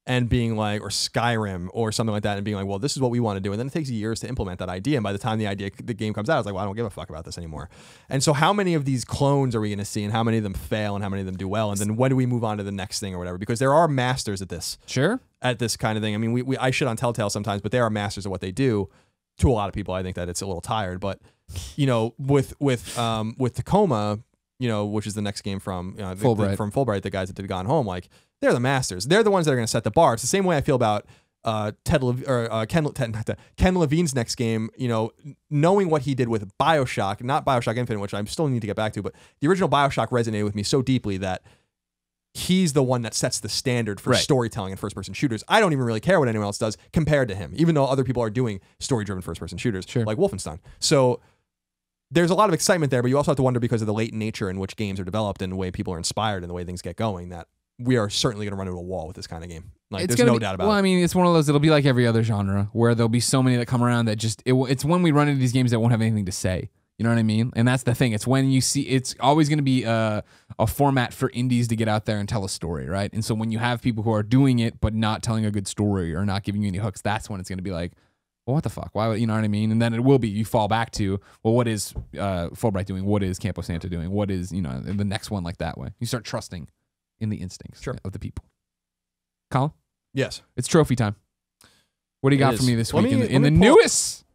And being like, or Skyrim or something like that, and being like, well, this is what we want to do. And then it takes years to implement that idea. And by the time the game comes out, it's like, well, I don't give a fuck about this anymore. And so how many of these clones are we going to see, and how many of them fail, and how many of them do well? And then when do we move on to the next thing or whatever? Because there are masters at this. Sure. At this kind of thing. I mean, I shit on Telltale sometimes, but they are masters of what they do. To a lot of people, I think that it's a little tired. But, with Tacoma, which is the next game from Fulbright, the guys that did Gone Home, like, they're the masters. They're the ones that are going to set the bar. It's the same way I feel about Ken Levine's next game. Knowing what he did with BioShock, not BioShock Infinite, which I still need to get back to, but the original BioShock resonated with me so deeply that he's the one that sets the standard for storytelling in first-person shooters. I don't even really care what anyone else does compared to him, even though other people are doing story-driven first-person shooters, like Wolfenstein. So there's a lot of excitement there, but you also have to wonder, because of the latent nature in which games are developed and the way people are inspired and the way things get going, that we are certainly going to run into a wall with this kind of game. Like, there's no doubt about it. Well, I mean, it's one of those, it'll be like every other genre where there'll be so many that come around that just, it's when we run into these games that won't have anything to say. You know what I mean? And that's the thing. It's when you see, it's always going to be a format for indies to get out there and tell a story, right? And so when you have people who are doing it but not telling a good story or not giving you any hooks, that's when it's going to be like, well, what the fuck? Why? You know what I mean? And then it will be, you fall back to, well, what is Fulbright doing? What is Campo Santo doing? What is, the next one, like that way? You start trusting in the instincts of the people. Colin? Yes. It's trophy time. What do you got for me this week in the newest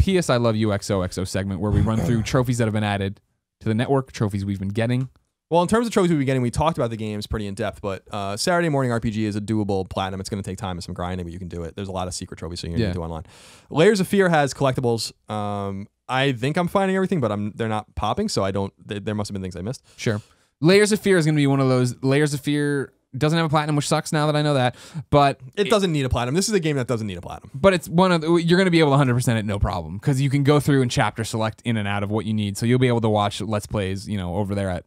PS I Love You XOXO segment, where we run through trophies that have been added to the network, trophies we've been getting? Well, in terms of trophies we've been getting, we talked about the games pretty in depth, but Saturday Morning RPG is a doable platinum. It's going to take time and some grinding, but you can do it. There's a lot of secret trophies, so you can do online. Layers of Fear has collectibles. I think I'm finding everything, but they're not popping, so there must have been things I missed. Sure. Layers of Fear is going to be one of those. Layers of Fear doesn't have a platinum, which sucks now that I know that, but it doesn't need a platinum. This is a game that doesn't need a platinum. But it's one of you're going to be able to 100% it no problem, because you can go through and chapter select in and out of what you need, so you'll be able to watch Let's Plays, over there at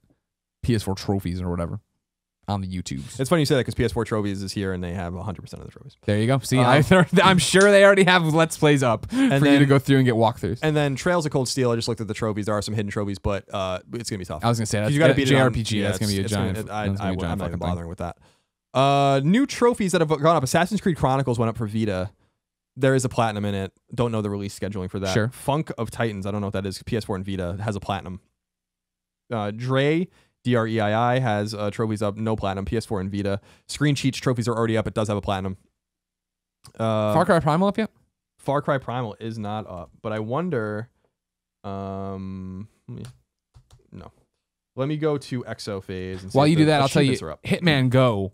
PS4 Trophies or whatever on the YouTubes. It's funny you say that, because PS4 Trophies is here and they have 100% of the trophies. There you go. See, I'm sure they already have Let's Plays up for you to go through and get walkthroughs. And then Trails of Cold Steel, I just looked at the trophies. There are some hidden trophies, but it's going to be tough. I was going to say, that's you got to beat JRPG. That's going to be a giant. I'm not even bothering with that. New trophies that have gone up. Assassin's Creed Chronicles went up for Vita. There is a platinum in it. Don't know the release scheduling for that. Sure. Funk of Titans, I don't know what that is. PS4 and Vita has a platinum. Dreii has trophies up, no platinum. PS4 and Vita. Screen Cheats trophies are already up. It does have a platinum. Far Cry Primal up yet? Far Cry Primal is not up, but I wonder. No. Let me go to XO phase. And see while you do that, I'll tell you, Hitman Go,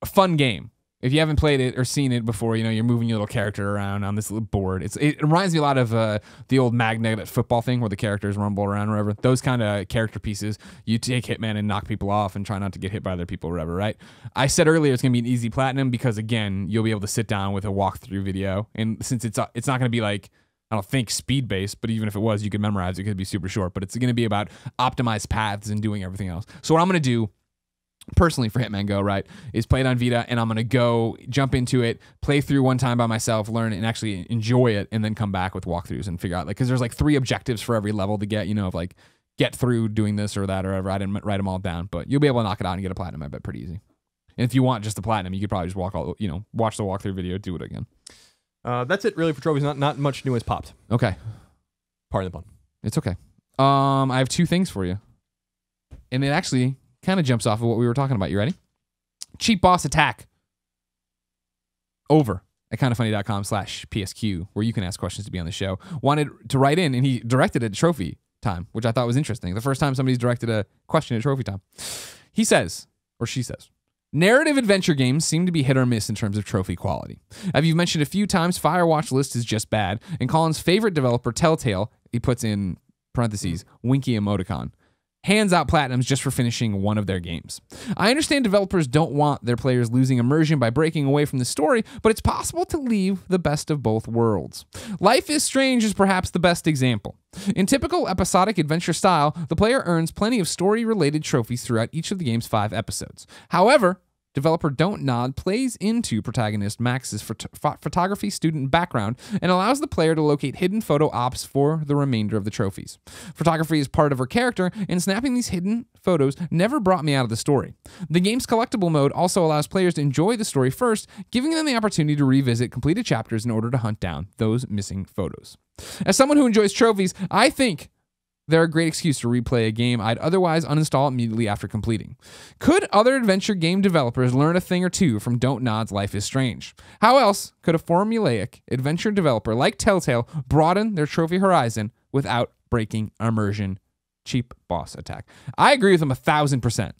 a fun game. If you haven't played it or seen it before, you're moving your little character around on this little board. It reminds me a lot of the old magnetic football thing where the characters rumble around or whatever. Those kind of character pieces. You take Hitman and knock people off and try not to get hit by other people or whatever, right? I said earlier it's going to be an easy platinum because, again, you'll be able to sit down with a walkthrough video. And since it's not going to be like I don't think speed-based, but even if it was, you could memorize it. It could be super short, but it's going to be about optimized paths and doing everything else. So what I'm going to do personally for Hitman Go, right, is play it on Vita, and I'm going to go jump into it, play through one time by myself, learn it, and actually enjoy it, and then come back with walkthroughs and figure out, like, because there's like 3 objectives for every level to get, you know, of like, get through doing this or that or whatever. I didn't write them all down, but you'll be able to knock it out and get a platinum, I bet, pretty easy. And if you want just the platinum, you could probably just watch the walkthrough video, do it again. That's it really for trophies. Not much new has popped. Okay. Pardon the pun. It's okay. I have 2 things for you. And it actually kind of jumps off of what we were talking about. You ready? Cheap boss attack. Over at kindoffunny.com/PSQ, where you can ask questions to be on the show. Wanted to write in, and he directed it at trophy time, which I thought was interesting. The first time somebody's directed a question at trophy time. He says, or she says, narrative adventure games seem to be hit or miss in terms of trophy quality. As you've mentioned a few times, Firewatch List is just bad, and Colin's favorite developer, Telltale, he puts in parentheses, winky emoticon, hands out platinums just for finishing one of their games. I understand developers don't want their players losing immersion by breaking away from the story, but it's possible to leave the best of both worlds. Life is Strange is perhaps the best example. In typical episodic adventure style, the player earns plenty of story-related trophies throughout each of the game's 5 episodes. However, developer Don't Nod plays into protagonist Max's photography student background and allows the player to locate hidden photo ops for the remainder of the trophies. Photography is part of her character, and snapping these hidden photos never brought me out of the story. The game's collectible mode also allows players to enjoy the story first, giving them the opportunity to revisit completed chapters in order to hunt down those missing photos. As someone who enjoys trophies, I think they're a great excuse to replay a game I'd otherwise uninstall immediately after completing. Could other adventure game developers learn a thing or two from Don't Nod's Life is Strange? How else could a formulaic adventure developer like Telltale broaden their trophy horizon without breaking immersion? Cheap boss attack. I agree with him 1,000%.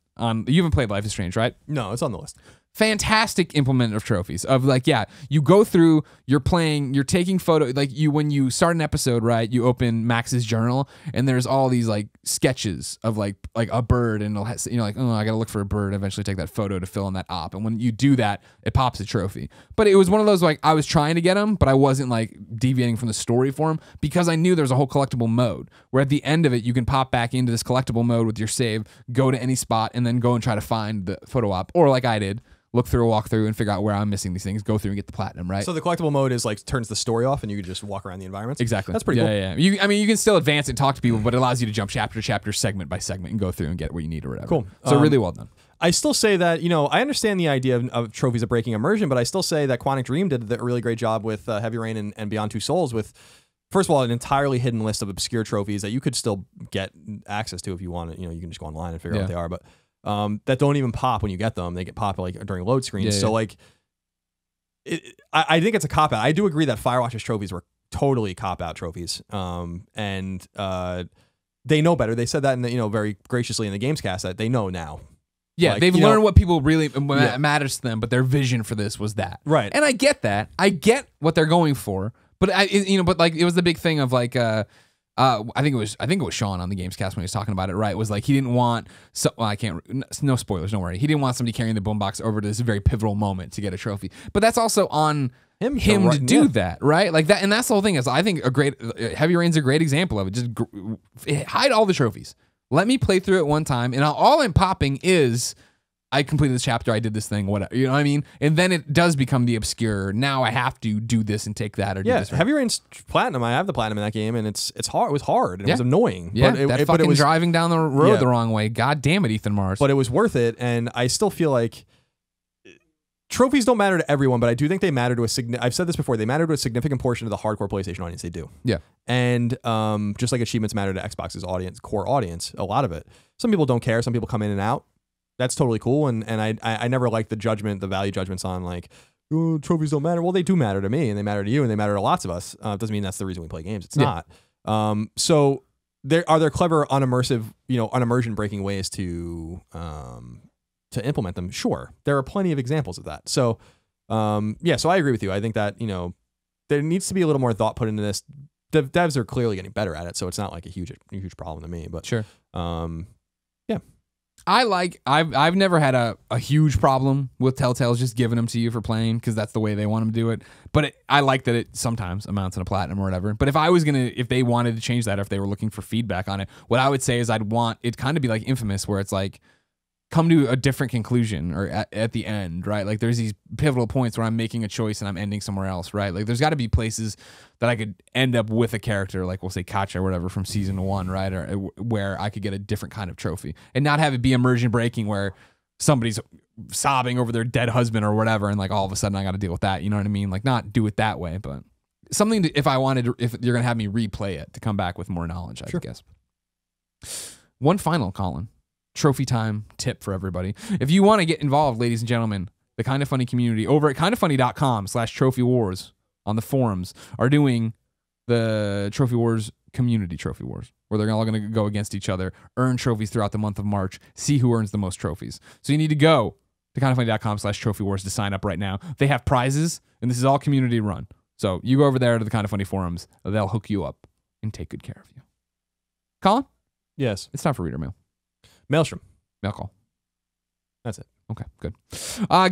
You haven't played Life is Strange, right? No, it's on the list. Fantastic implement of trophies of like, yeah, you go through, you're playing, you're taking photo, like when you start an episode, right, you open Max's journal and there's all these like sketches of like a bird, and like, oh, I gotta look for a bird and eventually take that photo to fill in that op. And when you do that, it pops a trophy. But it was one of those, like, I was trying to get them, but I wasn't like deviating from the story for them because I knew there's a whole collectible mode where at the end of it, you can pop back into this collectible mode with your save, go to any spot, and then go and try to find the photo op, or like I did, look through a walkthrough and figure out where I'm missing these things, go through and get the platinum, right? So the collectible mode is like turns the story off and you can just walk around the environments? Exactly. That's pretty cool. Yeah. I mean, you can still advance and talk to people, but it allows you to jump chapter to chapter, segment by segment, and go through and get what you need or whatever. Cool. So really well done. I still say that, I understand the idea of trophies of breaking immersion, but I still say that Quantic Dream did a really great job with Heavy Rain and Beyond Two Souls with, first of all, an entirely hidden list of obscure trophies that you could still get access to if you want it. You can just go online and figure out what they are, but that don't even pop when you get them. They get popped like during load screens. So like, I think it's a cop out. I do agree that Firewatch's trophies were totally cop out trophies. And they know better. They said that in the, very graciously in the Gamescast that they know now. Yeah, they've learned what people really matters to them, but their vision for this was that. Right. And I get that. I get what they're going for, but but like it was the big thing of like I think it was Sean on the Gamescast when he was talking about it, right? It was like he didn't want no spoilers, don't worry. He didn't want somebody carrying the boombox over to this very pivotal moment to get a trophy. But that's also on him to do that, right? Like that, and that's the whole thing. Is I think Heavy Rain's a great example of it. Just hide all the trophies. Let me play through it one time, and all I'm popping is I completed this chapter, I did this thing, whatever. You know what I mean? And then it does become the obscure. Now I have to do this and take that or do this. Right? Heavy Rain's platinum. I have the platinum in that game, and it's hard. It was hard. And it was annoying. Yeah, but it was driving down the road the wrong way. God damn it, Ethan Mars. But it was worth it, and I still feel like trophies don't matter to everyone, but I do think they matter to I've said this before. They matter to a significant portion of the hardcore PlayStation audience. They do. Yeah. And just like achievements matter to Xbox's core audience, a lot of it. Some people don't care. Some people come in and out. That's totally cool, and I never liked the value judgments on like, oh, trophies don't matter. Well, they do matter to me, and they matter to you, and they matter to lots of us. It doesn't mean that's the reason we play games. It's not. So are there clever unimmersion breaking ways to implement them? Sure, there are plenty of examples of that. So so I agree with you. I think that there needs to be a little more thought put into this. Devs are clearly getting better at it, so it's not like a huge problem to me. But sure. I've never had a huge problem with Telltale's just giving them to you for playing because that's the way they want them to do it. But I like that it sometimes amounts in a platinum or whatever. But if they wanted to change that, or if they were looking for feedback on it, what I would say is I'd want it kind of be like Infamous, where it's like, come to a different conclusion or at the end, right? Like there's these pivotal points where I'm making a choice and I'm ending somewhere else, right? Like there's got to be places that I could end up with a character, like we'll say Katja or whatever from season 1, right? Or where I could get a different kind of trophy and not have it be immersion breaking where somebody's sobbing over their dead husband or whatever. And like all of a sudden I got to deal with that. You know what I mean? Like not do it that way, but something if you're going to have me replay it to come back with more knowledge, I guess. One final, Colin. Trophy time tip for everybody. If you want to get involved, ladies and gentlemen, the Kind of Funny community over at kindoffunny.com/trophy wars on the forums are doing the Trophy Wars community Trophy Wars, where they're all going to go against each other, earn trophies throughout the month of March, see who earns the most trophies. So you need to go to kindoffunny.com/trophy wars to sign up right now. They have prizes, and this is all community run. So you go over there to the Kind of Funny forums. They'll hook you up and take good care of you. Colin? Yes. It's time for Reader Mail. Maelstrom. Mail call. That's it. Okay, good.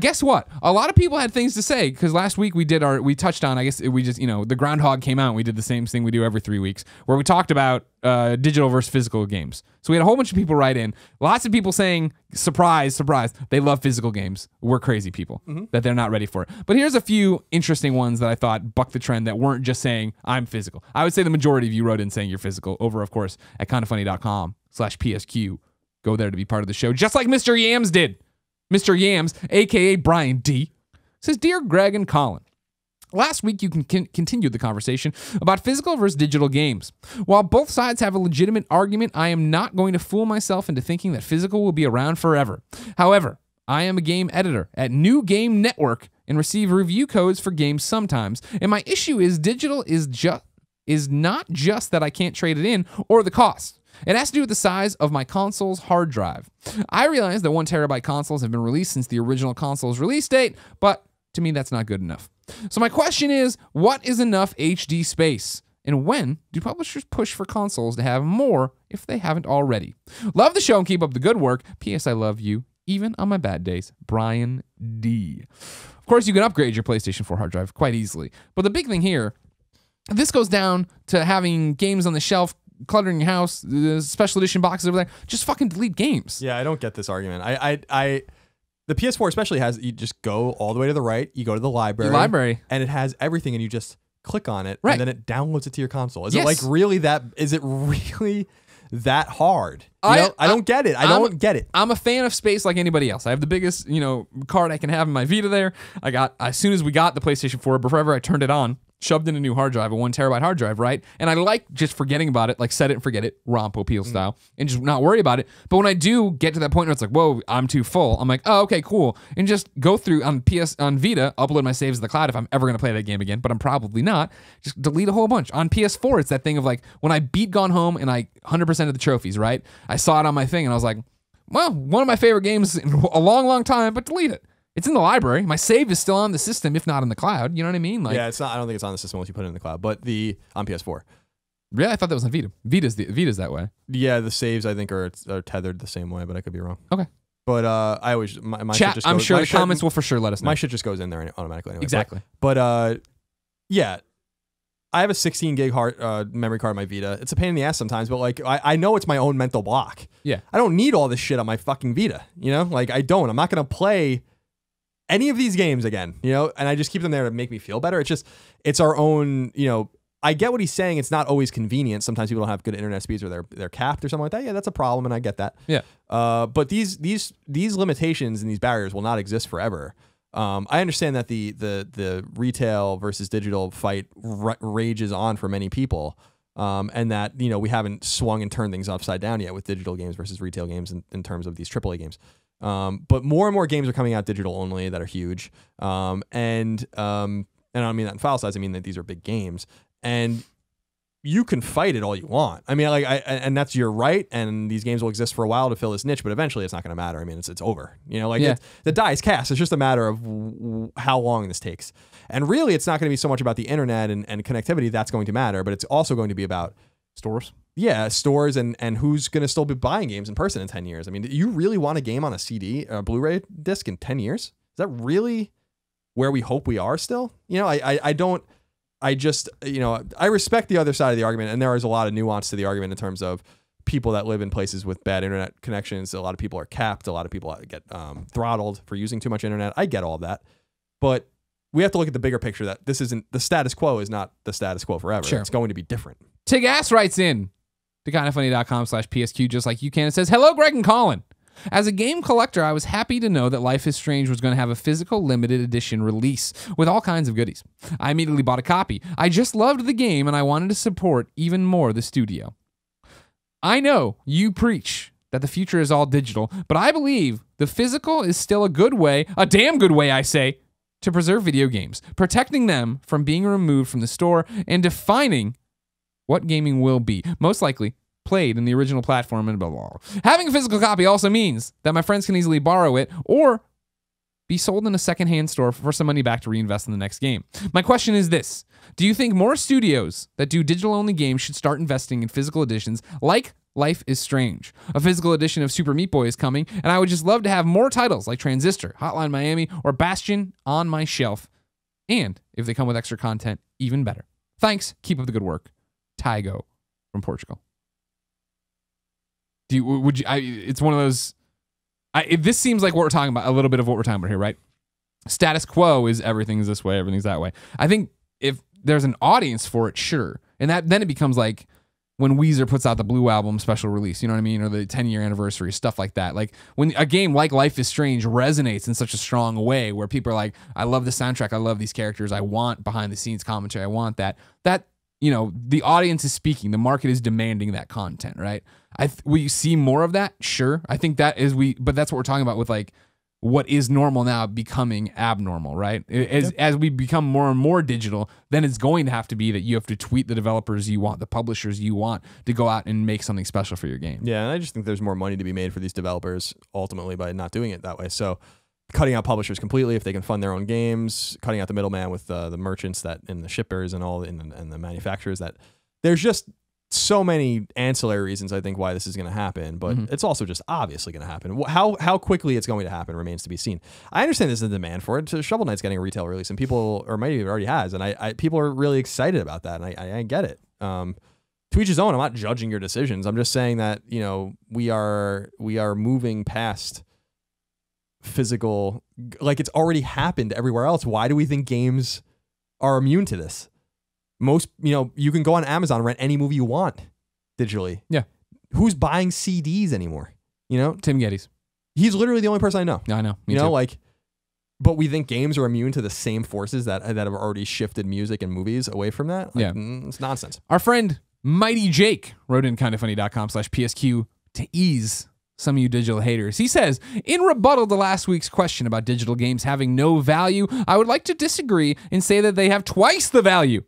Guess what? A lot of people had things to say because last week we touched on, I guess we just, the groundhog came out and we did the same thing we do every 3 weeks where we talked about digital versus physical games. So we had a whole bunch of people write in, lots of people saying, surprise, surprise, they love physical games. We're crazy people, that they're not ready for it. But here's a few interesting ones that I thought bucked the trend that weren't just saying, I'm physical. I would say the majority of you wrote in saying you're physical over, of course, at kindoffunny.com/PSQ. Go there to be part of the show, just like Mr. Yams did. Mr. Yams, a.k.a. Brian D., says, Dear Greg and Colin, last week you continued the conversation about physical versus digital games. While both sides have a legitimate argument, I am not going to fool myself into thinking that physical will be around forever. However, I am a game editor at New Game Network and receive review codes for games sometimes, and my issue is digital is not just that I can't trade it in or the cost. It has to do with the size of my console's hard drive. I realize that 1 terabyte consoles have been released since the original console's release date, but to me that's not good enough. So my question is, what is enough HD space? And when do publishers push for consoles to have more if they haven't already? Love the show and keep up the good work. P.S. I love you, even on my bad days. Brian D. Of course, you can upgrade your PlayStation 4 hard drive quite easily. But the big thing here, this goes down to having games on the shelf, cluttering your house, special edition boxes over there. Just fucking delete games. Yeah, I don't get this argument. The PS4 especially you just go all the way to the right, you go to the library, and it has everything, and you just click on it, and then it downloads it to your console. Is it really that hard? I don't get it. I don't get it. I'm a fan of space like anybody else. I have the biggest, card I can have in my Vita there. As soon as we got the PlayStation 4, before ever I turned it on, shoved in a new hard drive, a 1 terabyte hard drive, right? And I like just forgetting about it, like set it and forget it, romp appeal style, and just not worry about it. But when I do get to that point where it's like, whoa, I'm too full, I'm like, oh, okay, cool. And just go through on Vita, upload my saves to the cloud if I'm ever going to play that game again, but I'm probably not. Just delete a whole bunch. On PS4, it's that thing of like, when I beat Gone Home and 100% of the trophies, right? I saw it on my thing and I was like, well, one of my favorite games in a long, long time, but delete it. It's in the library. My save is still on the system, if not in the cloud. You know what I mean? Yeah, it's not. I don't think it's on the system once you put it in the cloud. But on PS4. Really, I thought that was on Vita. Vita's that way. Yeah, the saves I think are tethered the same way, but I could be wrong. Okay. But I always my chat. Shit just I'm goes, sure the comments will for sure let us know. My shit just goes in there automatically anyway. Exactly. But yeah, I have a 16 gig memory card on my Vita. It's a pain in the ass sometimes, but I know it's my own mental block. Yeah. I don't need all this shit on my fucking Vita. I don't. I'm not gonna play any of these games again, and I just keep them there to make me feel better. It's our own, I get what he's saying. It's not always convenient. Sometimes people don't have good internet speeds or they're capped or something like that. Yeah, that's a problem, and I get that. Yeah. But these limitations and these barriers will not exist forever. I understand that the retail versus digital fight rages on for many people, and that we haven't swung and turned things upside down yet with digital games versus retail games in terms of these AAA games. But more and more games are coming out digital only that are huge. And I don't mean that in file size. I mean that these are big games, and you can fight it all you want. I mean, and that's your right. And these games will exist for a while to fill this niche, but eventually it's not going to matter. I mean, it's over. The die is cast. It's just a matter of how long this takes. And really, it's not going to be so much about the internet and connectivity that's going to matter, but it's also going to be about stores. stores and who's going to still be buying games in person in 10 years. I mean, do you really want a game on a CD, a Blu-ray disc in 10 years? Is that really where we hope we are still? You know, I respect the other side of the argument, and there is a lot of nuance to the argument in terms of people that live in places with bad internet connections. A lot of people are capped. A lot of people get throttled for using too much internet. I get all of that, but we have to look at the bigger picture that this isn't the status quo is not the status quo forever. Sure. It's going to be different. Tig-Ass writes in to kindoffunny.com/PSQ just like you can. It says, hello, Greg and Colin. As a game collector, I was happy to know that Life is Strange was going to have a physical limited edition release with all kinds of goodies. I immediately bought a copy. I just loved the game and I wanted to support even more the studio. I know you preach that the future is all digital, but I believe the physical is still a good way, a damn good way, I say, to preserve video games, protecting them from being removed from the store and defining what gaming will be, most likely played in the original platform and blah, blah, blah. Having a physical copy also means that my friends can easily borrow it or be sold in a secondhand store for some money back to reinvest in the next game. My question is this. Do you think more studios that do digital-only games should start investing in physical editions like Life is Strange? A physical edition of Super Meat Boy is coming, and I would just love to have more titles like Transistor, Hotline Miami, or Bastion on my shelf. And if they come with extra content, even better. Thanks. Keep up the good work. Tygo from Portugal. It's one of those. This seems like what we're talking about, a little bit of what we're talking about here, right? Status quo is everything's this way, everything's that way. I think if there's an audience for it, sure. And then it becomes like when Weezer puts out the Blue Album special release, you know what I mean? Or the 10-year anniversary, stuff like that. Like when a game like Life is Strange resonates in such a strong way where people are like, I love the soundtrack, I love these characters, I want behind the scenes commentary, I want that. You know, the audience is speaking. The market is demanding that content, right? We see more of that, sure. I think that is but that's what we're talking about with like what is normal now becoming abnormal, right? As we become more and more digital, then it's going to have to be that you have to tweet the developers you want, the publishers you want to go out and make something special for your game. Yeah, and I just think there's more money to be made for these developers ultimately by not doing it that way. So cutting out publishers completely if they can fund their own games, cutting out the middleman with the merchants and the shippers and all and the manufacturers. That there's just so many ancillary reasons I think why this is going to happen, but it's also just obviously going to happen. How quickly it's going to happen remains to be seen. I understand there's a demand for it. So Shovel Knight's getting a retail release, and people, or maybe it already has, and people are really excited about that, and I get it. To each his own. I'm not judging your decisions. I'm just saying that we are moving past physical, like it's already happened everywhere else. Why do we think games are immune to this? Most, you can go on Amazon and rent any movie you want digitally. Yeah. Who's buying CDs anymore? Tim Geddes. He's literally the only person I know. I know. Me too. But we think games are immune to the same forces that have already shifted music and movies away from that. It's nonsense. Our friend Mighty Jake wrote in kindoffunny.com/PSQ to ease some of you digital haters. He says, in rebuttal to last week's question about digital games having no value, I would like to disagree and say that they have twice the value.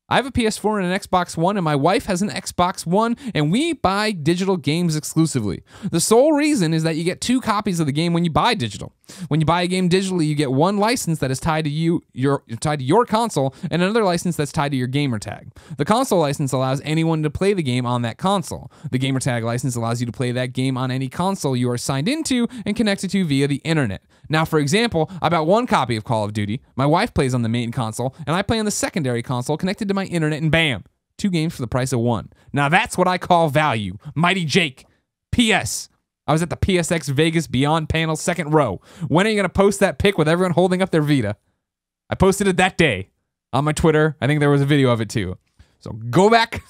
I have a PS4 and an Xbox One, and my wife has an Xbox One, and we buy digital games exclusively. The sole reason is that you get 2 copies of the game when you buy digital. When you buy a game digitally, you get one license that is tied to your console, and another license that's tied to your gamer tag. The console license allows anyone to play the game on that console. The gamer tag license allows you to play that game on any console you are signed into and connected to via the internet. Now, for example, I bought 1 copy of Call of Duty. My wife plays on the main console, and I play on the secondary console connected to my internet, and bam, 2 games for the price of 1. Now that's what I call value. Mighty Jake. P.S. I was at the PSX Vegas Beyond panel, 2nd row. When are you going to post that pic with everyone holding up their Vita? I posted it that day on my Twitter. I think there was a video of it too. So go back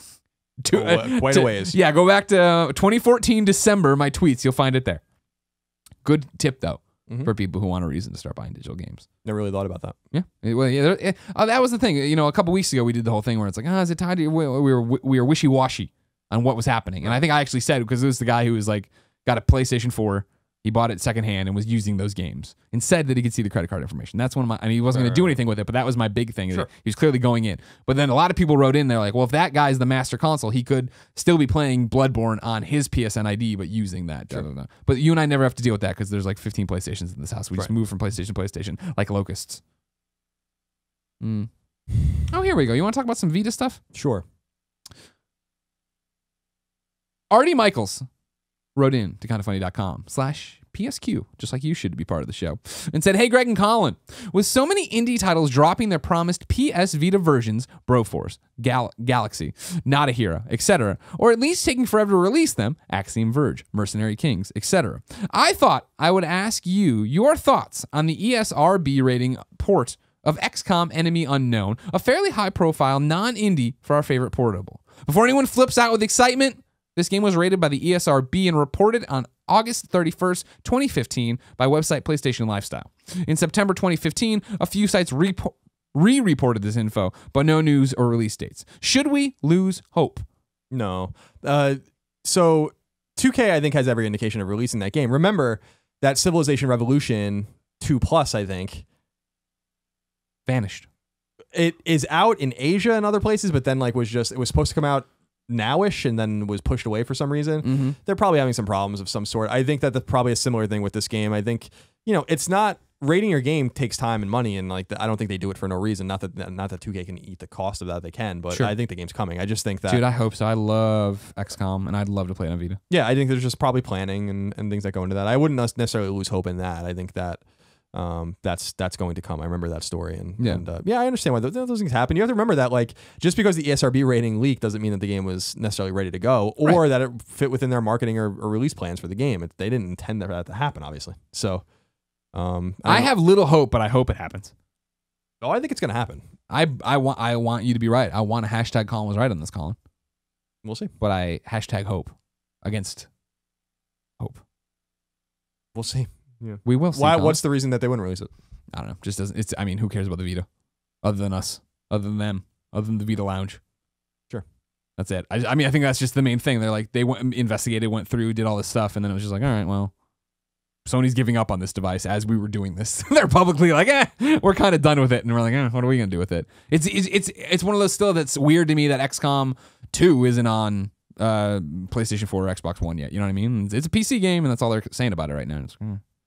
to quite a ways. Yeah, go back to 2014 December, my tweets. You'll find it there. Good tip though. For people who want a reason to start buying digital games. Never really thought about that. Yeah. Well, yeah. That was the thing. A couple weeks ago, we did the whole thing where it's like, is it tied to... We were wishy-washy on what was happening. And I think I actually said, because it was the guy who was like, got a PlayStation 4, he bought it secondhand and was using those games and said that he could see the credit card information. That's one of my... he wasn't going to do anything with it, but that was my big thing. Sure. He was clearly going in. But then a lot of people wrote in, they're like, well, if that guy's the master console, he could still be playing Bloodborne on his PSN ID, but using that. Sure. But you and I never have to deal with that because there's like 15 PlayStations in this house. We just move from PlayStation to PlayStation like locusts. Oh, here we go. You want to talk about some Vita stuff? Sure. Artie Michaels wrote in to kindoffunny.com/PSQ, just like you should be part of the show, and said, "Hey, Greg and Colin, with so many indie titles dropping their promised PS Vita versions, Broforce, Galaxy, Not a Hero, etc., or at least taking forever to release them, Axiom Verge, Mercenary Kings, etc., I thought I would ask you your thoughts on the ESRB rating port of XCOM Enemy Unknown, a fairly high-profile non-indie for our favorite portable. Before anyone flips out with excitement, this game was rated by the ESRB and reported on August 31st, 2015 by website PlayStation Lifestyle. In September 2015, a few sites re-reported this info, but no news or release dates. Should we lose hope?" No. So 2K, I think, has every indication of releasing that game. Remember that Civilization Revolution 2 Plus, I think, vanished. It is out in Asia and other places, but then it was supposed to come out nowish and then was pushed away for some reason. They're probably having some problems of some sort. I think that that's probably a similar thing with this game. I think, it's not, rating your game takes time and money, and I don't think they do it for no reason. Not that 2K can eat the cost of that, they can, but sure. I think the game's coming. I just think that, dude, I hope so. I love XCOM and I'd love to play it on Vita. Yeah, I think there's just probably planning and things that go into that. I wouldn't necessarily lose hope in that. I think that that's going to come. I remember that story, and I understand why those things happen. You have to remember that just because the ESRB rating leaked doesn't mean that the game was necessarily ready to go, or that it fit within their marketing or release plans for the game. They didn't intend that to happen, obviously. So I have little hope, but I hope it happens. Oh, I think it's going to happen. I want you to be right. I want to hashtag Colin was right on this, Colin. We'll see. But I hashtag hope against hope. We'll see. Yeah. We will see. Why? Colin. What's the reason that they wouldn't release it? I don't know. Just doesn't. Who cares about the Vita? Other than us. Other than them. Other than the Vita Lounge. Sure. That's it. I think that's just the main thing. They're they investigated, went through, did all this stuff, and then it was just all right, well, Sony's giving up on this device as we were doing this. They're publicly we're kind of done with it, and we're what are we gonna do with it? It's one of those still that's weird to me that XCOM 2 isn't on PlayStation 4 or Xbox One yet. You know what I mean? It's a PC game, and that's all they're saying about it right now.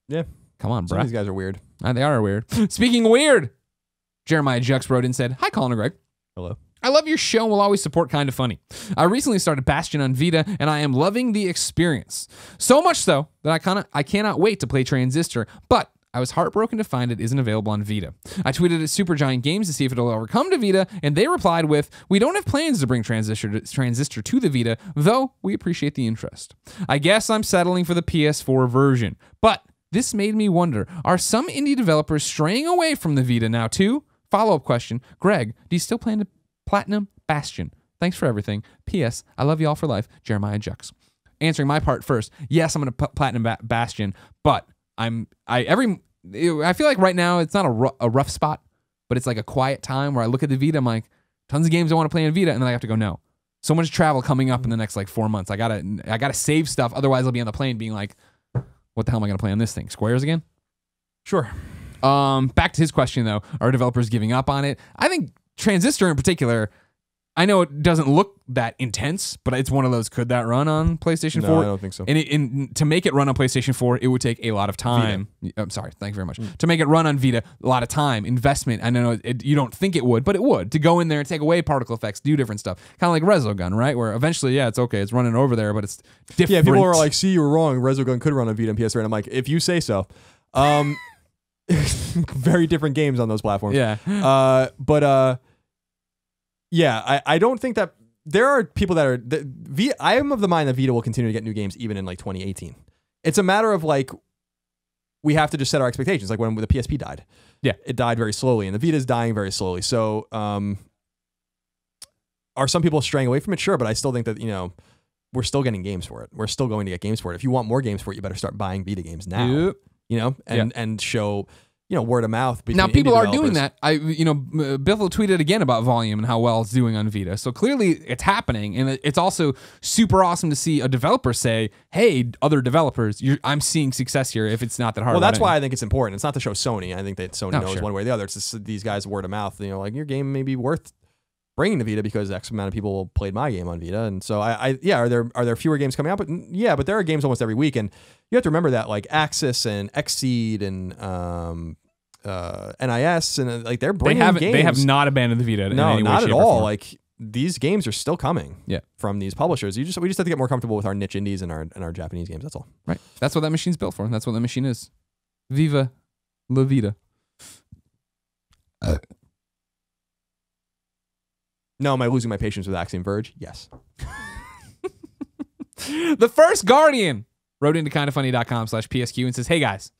Yeah. Come on, bro. These guys are weird. They are weird. Speaking of weird, Jeremiah Jux wrote in and said, "Hi, Colin and Greg. Hello. I love your show and will always support Kinda Funny. I recently started Bastion on Vita, and I am loving the experience. So much so that I cannot wait to play Transistor, but I was heartbroken to find it isn't available on Vita. I tweeted at Supergiant Games to see if it'll ever come to Vita, and they replied with, "We don't have plans to bring Transistor to the Vita, though we appreciate the interest. I guess I'm settling for the PS4 version, but this made me wonder, are some indie developers straying away from the Vita now too? Follow-up question, Greg, do you still plan to platinum Bastion? Thanks for everything. P.S. I love you all for life, Jeremiah Jux." Answering my part first, yes, I'm going to platinum Bastion, but I feel like right now it's not a rough spot, but it's a quiet time where I look at the Vita, I'm like, tons of games I want to play on Vita, and then I have to go, no. So much travel coming up in the next 4 months. I gotta save stuff, otherwise I'll be on the plane being like, what the hell am I gonna play on this thing? Squares again? Sure. Back to his question though, are developers giving up on it? I think Transistor in particular, I know it doesn't look that intense, but it's one of those, could that run on PlayStation 4? No, I don't think so. And to make it run on PlayStation 4, it would take a lot of time. I'm sorry, thank you very much. To make it run on Vita, a lot of time, investment. I know you don't think it would, but it would. To go in there and take away particle effects, do different stuff. Kind of like Resogun, right? Where eventually, it's okay, it's running over there, but it's different. Yeah, people are like, see, you were wrong. Resogun could run on Vita and PS3. And I'm like, if you say so. Very different games on those platforms. Yeah. Yeah, I don't think that there are people that are I am of the mind that Vita will continue to get new games even in 2018. It's a matter of we have to just set our expectations. Like when the PSP died, it died very slowly, and the Vita is dying very slowly. So, are some people straying away from it? Sure, but I still think that we're still getting games for it. We're still going to get games for it. If you want more games for it, you better start buying Vita games now. Yep. And show. Word of mouth. Now people are doing that. Biffle tweeted again about volume and how well it's doing on Vita. So clearly it's happening, and it's also super awesome to see a developer say, "Hey, other developers, I'm seeing success here." If it's not that hard. Well, that's why I think it's important. It's not to show Sony. I think that Sony knows one way or the other. It's just these guys word of mouth. Your game may be worth bringing to Vita because X amount of people played my game on Vita, and so are there fewer games coming out? But but there are games almost every week, and you have to remember that Axis and Xseed and NIS and they're bringing games. They have not abandoned the Vita. No, in any not way, at all. these games are still coming. Yeah. From these publishers. We just have to get more comfortable with our niche indies and our Japanese games. That's all. Right. That's what that machine's built for. That's what that machine is. Viva la Vita. No, am I losing my patience with Axiom Verge? Yes. The First Guardian wrote into kindafunny.com/PSQ and says, hey guys,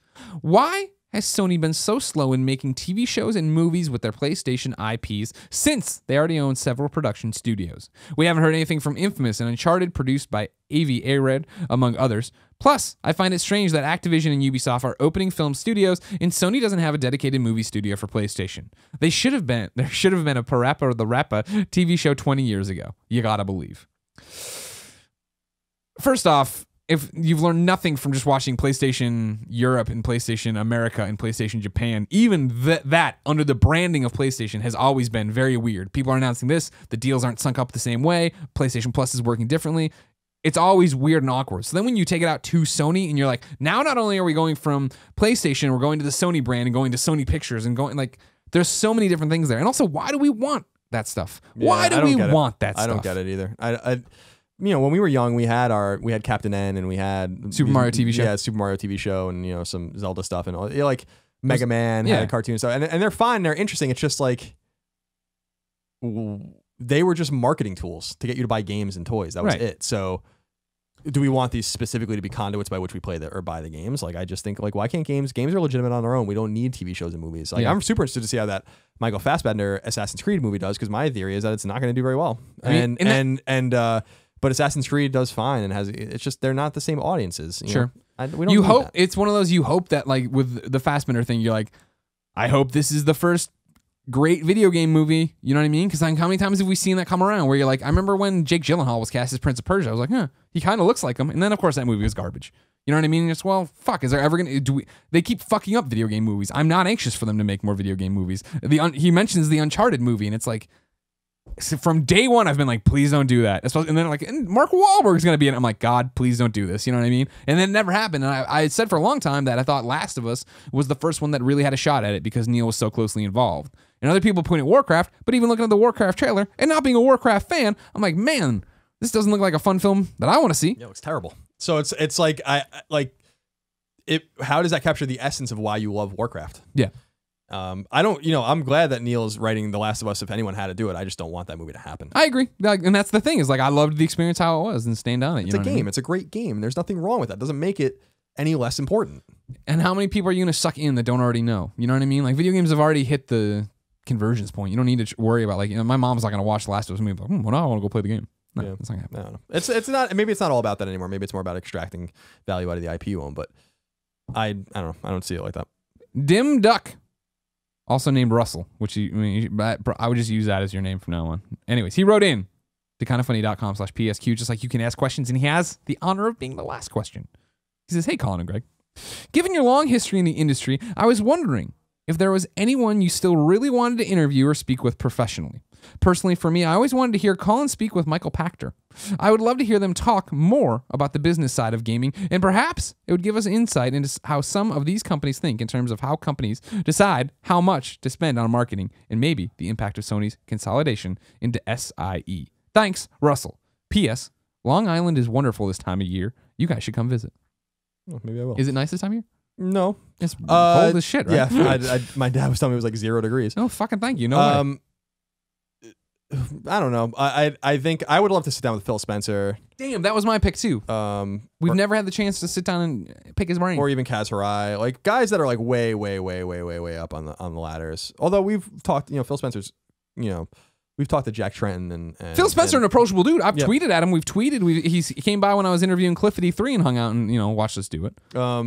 why has Sony been so slow in making TV shows and movies with their PlayStation IPs since they already own several production studios? We haven't heard anything from Infamous and Uncharted produced by AV Ared, among others. Plus, I find it strange that Activision and Ubisoft are opening film studios and Sony doesn't have a dedicated movie studio for PlayStation. There should have been a Parappa or the Rappa TV show 20 years ago. You gotta believe. First off, if you've learned nothing from just watching PlayStation Europe and PlayStation America and PlayStation Japan, even that under the branding of PlayStation has always been very weird. People are announcing this, the deals aren't sunk up the same way, PlayStation Plus is working differently. It's always weird and awkward. So then when you take it out to Sony and you're like, now not only are we going from PlayStation, we're going to the Sony brand and going to Sony Pictures and going like, there's so many different things there. And also, why do we want that stuff? Yeah, why do we want that stuff? I don't get it either. When we were young, we had Captain N and we had Super Mario TV show. Yeah, Super Mario TV show and some Zelda stuff and all. Like Mega Man had a cartoon stuff, and they're fine, they're interesting. It's just like they were just marketing tools to get you to buy games and toys. That was it. So, do we want these specifically to be conduits by which we play or buy the games? Like, I just think like, why can't games are legitimate on their own? We don't need TV shows and movies. Like, I'm super interested to see how that Michael Fassbender Assassin's Creed movie does, because my theory is that it's not going to do very well. But Assassin's Creed does fine and it's just they're not the same audiences. Sure. We don't hope that. It's one of those you hope that like with the Fassbender thing, you're like, I hope this is the first great video game movie. You know what I mean? Because how many times have we seen that come around where you're like, I remember when Jake Gyllenhaal was cast as Prince of Persia. I was like, he kind of looks like him. And then of course that movie was garbage. You know what I mean? It's fuck. Is there ever gonna they keep fucking up video game movies? I'm not anxious for them to make more video game movies. He mentions the Uncharted movie, and it's like. So from day one, I've been like, please don't do that. And then and Mark Wahlberg's going to be in it. I'm like, God, please don't do this. You know what I mean? And then it never happened. And I said for a long time that I thought Last of Us was the first one that really had a shot at it because Neil was so closely involved. And other people point at Warcraft, but even looking at the Warcraft trailer and not being a Warcraft fan, I'm like, man, this doesn't look like a fun film that I want to see. No, it's terrible. So it's like, how does that capture the essence of why you love Warcraft? Yeah. I'm glad that Neil's writing The Last of Us if anyone had to do it. I just don't want that movie to happen. I agree. And that's the thing is like, I loved the experience how it was and staying on it. It's a game. I mean? It's a great game. There's nothing wrong with that. It doesn't make it any less important. And how many people are you going to suck in that don't already know? You know what I mean? Like video games have already hit the convergence point. You don't need to worry about my mom's not going to watch The Last of Us movie. Like, well, now I want to go play the game. No, it's not going to happen. No. It's not, maybe it's not all about that anymore. Maybe it's more about extracting value out of the IP you own, but I don't know. I don't see it like that. Dim Duck. Also named Russell, which I would just use that as your name from now on. Anyways, he wrote in to kindafunny.com/PSQ, just like you can ask questions, and he has the honor of being the last question. He says, hey, Colin and Greg, given your long history in the industry, I was wondering if there was anyone you still really wanted to interview or speak with professionally. Personally, for me, I always wanted to hear Colin speak with Michael Pachter. I would love to hear them talk more about the business side of gaming, and perhaps it would give us insight into how some of these companies think in terms of how companies decide how much to spend on marketing, and maybe the impact of Sony's consolidation into SIE. Thanks, Russell. P.S. Long Island is wonderful this time of year. You guys should come visit. Oh, maybe I will. Is it nice this time of year? No. It's cold as shit, right? Yeah. My dad was telling me it was like 0 degrees. Oh, fucking thank you. No way. I don't know. I think I would love to sit down with Phil Spencer. Damn, that was my pick too. We've never had the chance to sit down and pick his brain. Or even Kaz Hirai, like guys that are like way up on the ladders. Although we've talked, Phil Spencer's, we've taled to Jack Trenton and Phil Spencer, an approachable dude. I've tweeted at him. We've tweeted. He came by when I was interviewing Cliff at E3 and hung out and watched us do it.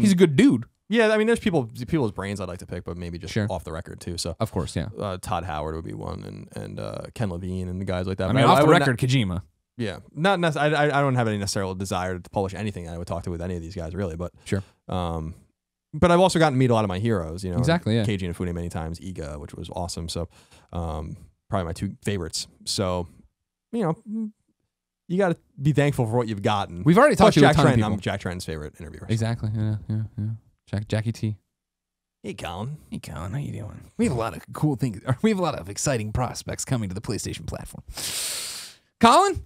He's a good dude. Yeah, I mean, there's people's brains I'd like to pick, but maybe just off the record too. So of course, yeah. Todd Howard would be one, and Ken Levine and the guys like that. I mean, off the record, Kojima. Yeah, not necessarily. I don't have any necessarily desire to publish anything I would talk to with any of these guys, really. But sure. But I've also gotten to meet a lot of my heroes. Exactly. Yeah. Keiji Inafune many times, Iga, which was awesome. So, probably my 2 favorites. So, you got to be thankful for what you've gotten. We've already talked to Jack a ton Trenton. of people. I'm Jack Trenton's favorite interviewer. Exactly. Yeah. Jackie T. Hey, Colin. Hey, Colin, how you doing? We have a lot of cool things. Or we have a lot of exciting prospects coming to the PlayStation platform. Colin,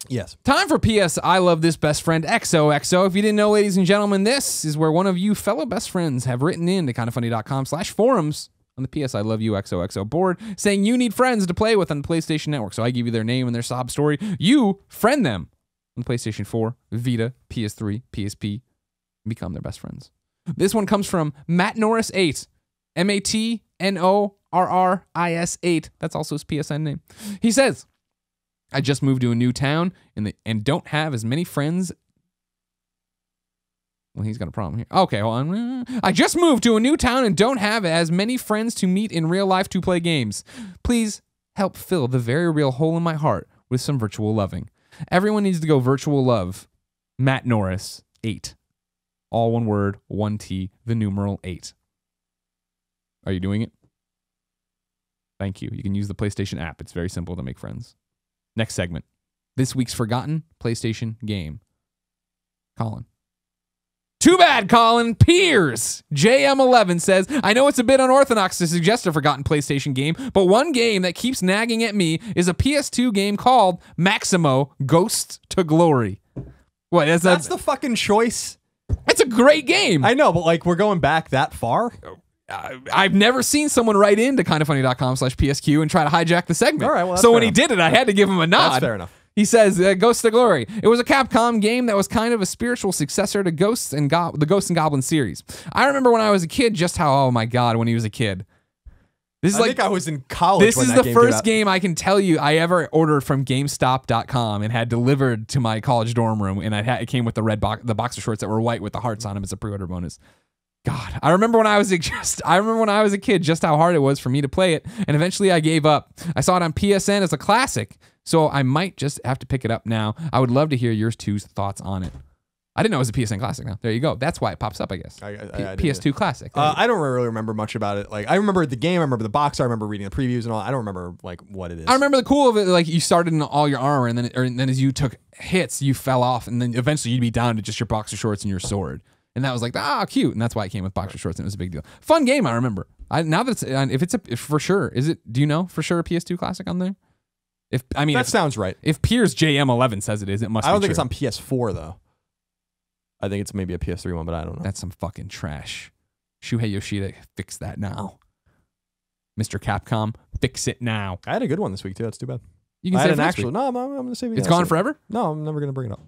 Yes. time for PS I Love This Best Friend XOXO. If you didn't know, ladies and gentlemen, this is where one of you fellow best friends have written in to kindoffunny.com/forums on the PS I Love You XOXO board saying you need friends to play with on the PlayStation Network. So I give you their name and their sob story. You friend them on the PlayStation 4, Vita, PS3, PSP, and become their best friends. This one comes from Matt Norris 8, MATNORRIS 8. That's also his PSN name. He says, I just moved to a new town and don't have as many friends. Well, he's got a problem here. Okay, hold on. I just moved to a new town and don't have as many friends to meet in real life to play games. Please help fill the very real hole in my heart with some virtual loving. Everyone needs to go virtual love. Matt Norris 8. All one word, 1T, the numeral 8. Are you doing it? Thank you. You can use the PlayStation app. It's very simple to make friends. Next segment. This week's forgotten PlayStation game. Colin. Too bad, Colin. Piers JM11 says, I know it's a bit unorthodox to suggest a forgotten PlayStation game, but one game that keeps nagging at me is a PS2 game called Maximo Ghosts to Glory. What? That's the fucking choice. It's a great game. I know, but like we're going back that far. I've never seen someone write into kindoffunny.com/PSQ and try to hijack the segment. All right, well, so when he enough. did it, I had to give him a nod. That's fair enough. He says, Ghosts to Glory. It was a Capcom game that was kind of a spiritual successor to the Ghosts and Goblins series. I remember when I was a kid just how, oh my God, when he was a kid. This is I think I was in college. This when is that the game first came out. game I can tell you I ever ordered from GameStop.com and had delivered to my college dorm room, and it came with the boxer shorts that were white with the hearts on them as a pre-order bonus. God, I remember when I was a kid just how hard it was for me to play it, and eventually I gave up. I saw it on PSN as a classic, so I might just have to pick it up now. I would love to hear yours two's thoughts on it. I didn't know it was a PSN classic now. There you go. That's why it pops up, I guess. PS2 classic. I don't really remember much about it. Like I remember the game, I remember the box, I remember reading the previews and all. I don't remember like what it is. I remember the cool of it, like you started in all your armor, and then as you took hits, you fell off, and then eventually you'd be down to just your boxer shorts and your sword. And that was like, cute. And that's why it came with boxer shorts, and it was a big deal. Fun game, I remember. Now that if for sure, is it? Do you know for sure a PS2 classic on there? That sounds right. If Piers JM11 says it is, it must. I don't be think true. it's on PS4 though. I think it's maybe a PS3 one, but I don't know. That's some fucking trash. Shuhei Yoshida, fix that now. Mr. Capcom, fix it now. I had a good one this week too. That's too bad. You can I say had it an for next actual. week. No, I'm going to save it. It's gone forever? No, I'm never going to bring it up.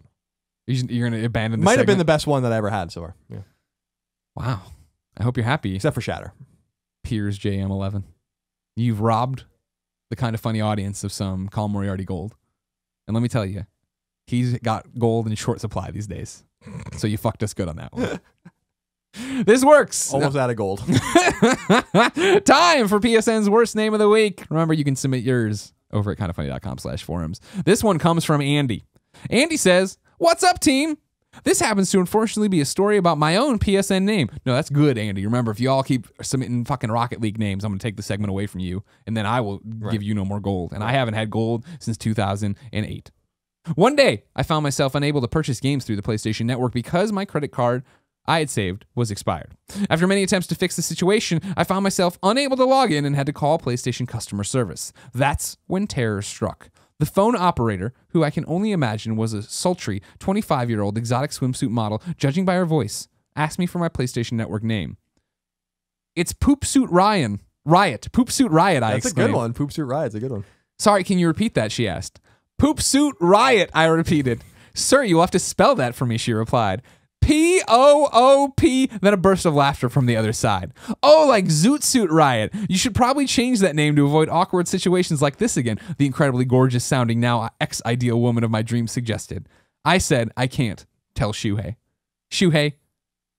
You're going to abandon the Might have been segment? the best one that I ever had so far. Yeah. Wow. I hope you're happy. Except for Shatter. Piers JM11. You've robbed the Kind of Funny audience of some Colin Moriarty gold. And let me tell you, he's got gold in short supply these days. So you fucked us good on that one. This works. Almost out of gold. Time for PSN's worst name of the week. Remember, you can submit yours over at kindoffunny.com/forums. This one comes from Andy. Andy says, "What's up, team? This happens to unfortunately be a story about my own PSN name." No, that's good, Andy. Remember, if you all keep submitting fucking Rocket League names, I'm going to take the segment away from you, and then I will give you no more gold. And I haven't had gold since 2008. One day, I found myself unable to purchase games through the PlayStation Network because my credit card I had saved was expired. After many attempts to fix the situation, I found myself unable to log in and had to call PlayStation customer service. That's when terror struck. The phone operator, who I can only imagine was a sultry 25-year-old exotic swimsuit model, judging by her voice, asked me for my PlayStation Network name. "It's Poopsuit Riot. Poopsuit Riot," I exclaimed. That's a good one. Poopsuit Riot's a good one. "Sorry, can you repeat that?" she asked. "Poopsuit Riot," I repeated. "Sir, you'll have to spell that for me," she replied. P-O-O-P, then a burst of laughter from the other side. "Oh, like Zoot Suit Riot. You should probably change that name to avoid awkward situations like this again," the incredibly gorgeous sounding, now ex-ideal woman of my dreams suggested. I said, "I can't tell Shuhei. Shuhei,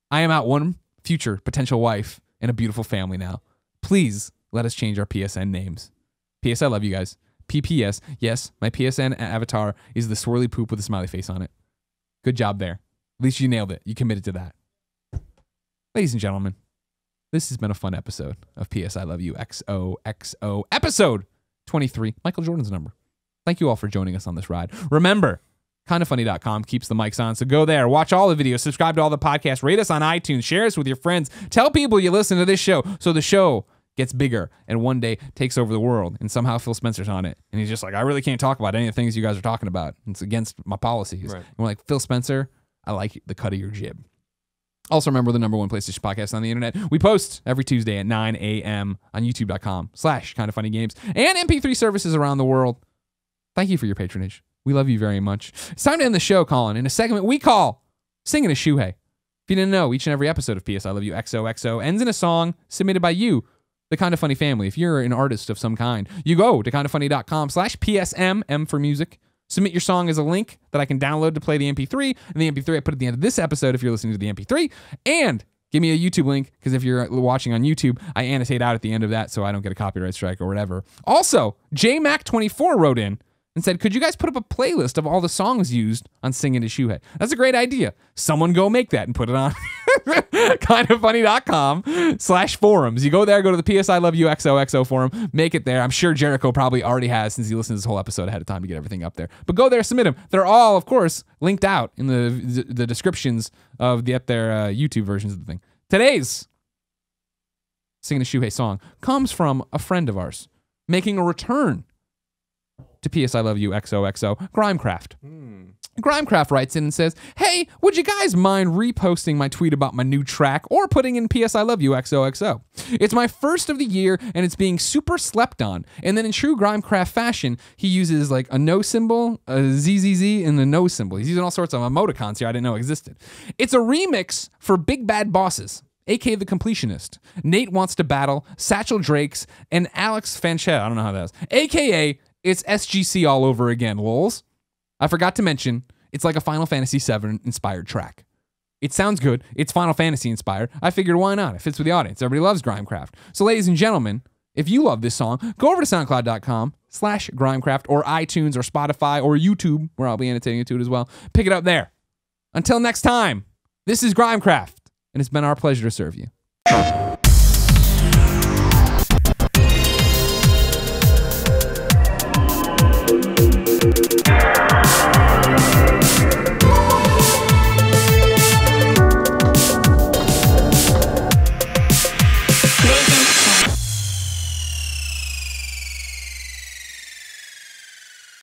I am out one future potential wife and a beautiful family now. Please let us change our PSN names. P.S. I love you guys. P.P.S. Yes, my PSN avatar is the swirly poop with a smiley face on it. Good job there. At least you nailed it. You committed to that." Ladies and gentlemen, this has been a fun episode of P.S. I Love You XOXO, episode 23, Michael Jordan's number. Thank you all for joining us on this ride. Remember, Kindafunny.com keeps the mics on. So go there, watch all the videos, subscribe to all the podcasts, rate us on iTunes, share us with your friends, tell people you listen to this show so the show gets bigger and one day takes over the world. And somehow Phil Spencer's on it. And he's just like, I really can't talk about any of the things you guys are talking about. It's against my policies. Right. And we're like, Phil Spencer, I like the cut of your jib. Also, remember the #1 PlayStation podcast on the internet. We post every Tuesday at 9 a.m. on youtube.com/kindafunnygames and MP3 services around the world. Thank you for your patronage. We love you very much. It's time to end the show, Colin, in a segment we call Singing a Shuhei. If you didn't know, each and every episode of PS I Love You XOXO ends in a song submitted by you, the Kinda Funny family. If you're an artist of some kind, you go to kindafunny.com/PSM, M for music. Submit your song as a link that I can download to play the MP3, and the MP3 I put at the end of this episode if you're listening to the MP3, and give me a YouTube link, because if you're watching on YouTube, I annotate out at the end of that so I don't get a copyright strike or whatever. Also, JMac24 wrote in and said, could you guys put up a playlist of all the songs used on Singing to Shuhei? That's a great idea. Someone go make that and put it on kindafunny.com/forums. You go there, go to the PS I Love You XOXO forum, make it there. I'm sure Jericho probably already has, since he listened to this whole episode ahead of time to get everything up there. But go there, submit them. They're all, of course, linked out in the descriptions of their YouTube versions of the thing. Today's Singing to Shuhei song comes from a friend of ours making a return to PS I Love You XOXO, Grimecraft. Grimecraft writes in and says, hey, would you guys mind reposting my tweet about my new track or putting in PS I Love You XOXO? It's my first of the year and it's being super slept on. And then in true Grimecraft fashion, he uses like a no symbol, a ZZZ, and the no symbol. He's using all sorts of emoticons here I didn't know existed. It's a remix for Big Bad Bosses, aka The Completionist, Nate Wants to Battle, Satchel Drakes, and Alex Fanchetta. I don't know how that is. Aka it's SGC all over again, lols. I forgot to mention, it's like a Final Fantasy VII inspired track. It sounds good. It's Final Fantasy inspired. I figured, why not? It fits with the audience. Everybody loves Grimecraft. So ladies and gentlemen, if you love this song, go over to soundcloud.com/Grimecraft or iTunes or Spotify or YouTube, where I'll be annotating it to it as well. Pick it up there. Until next time, this is Grimecraft, and it's been our pleasure to serve you.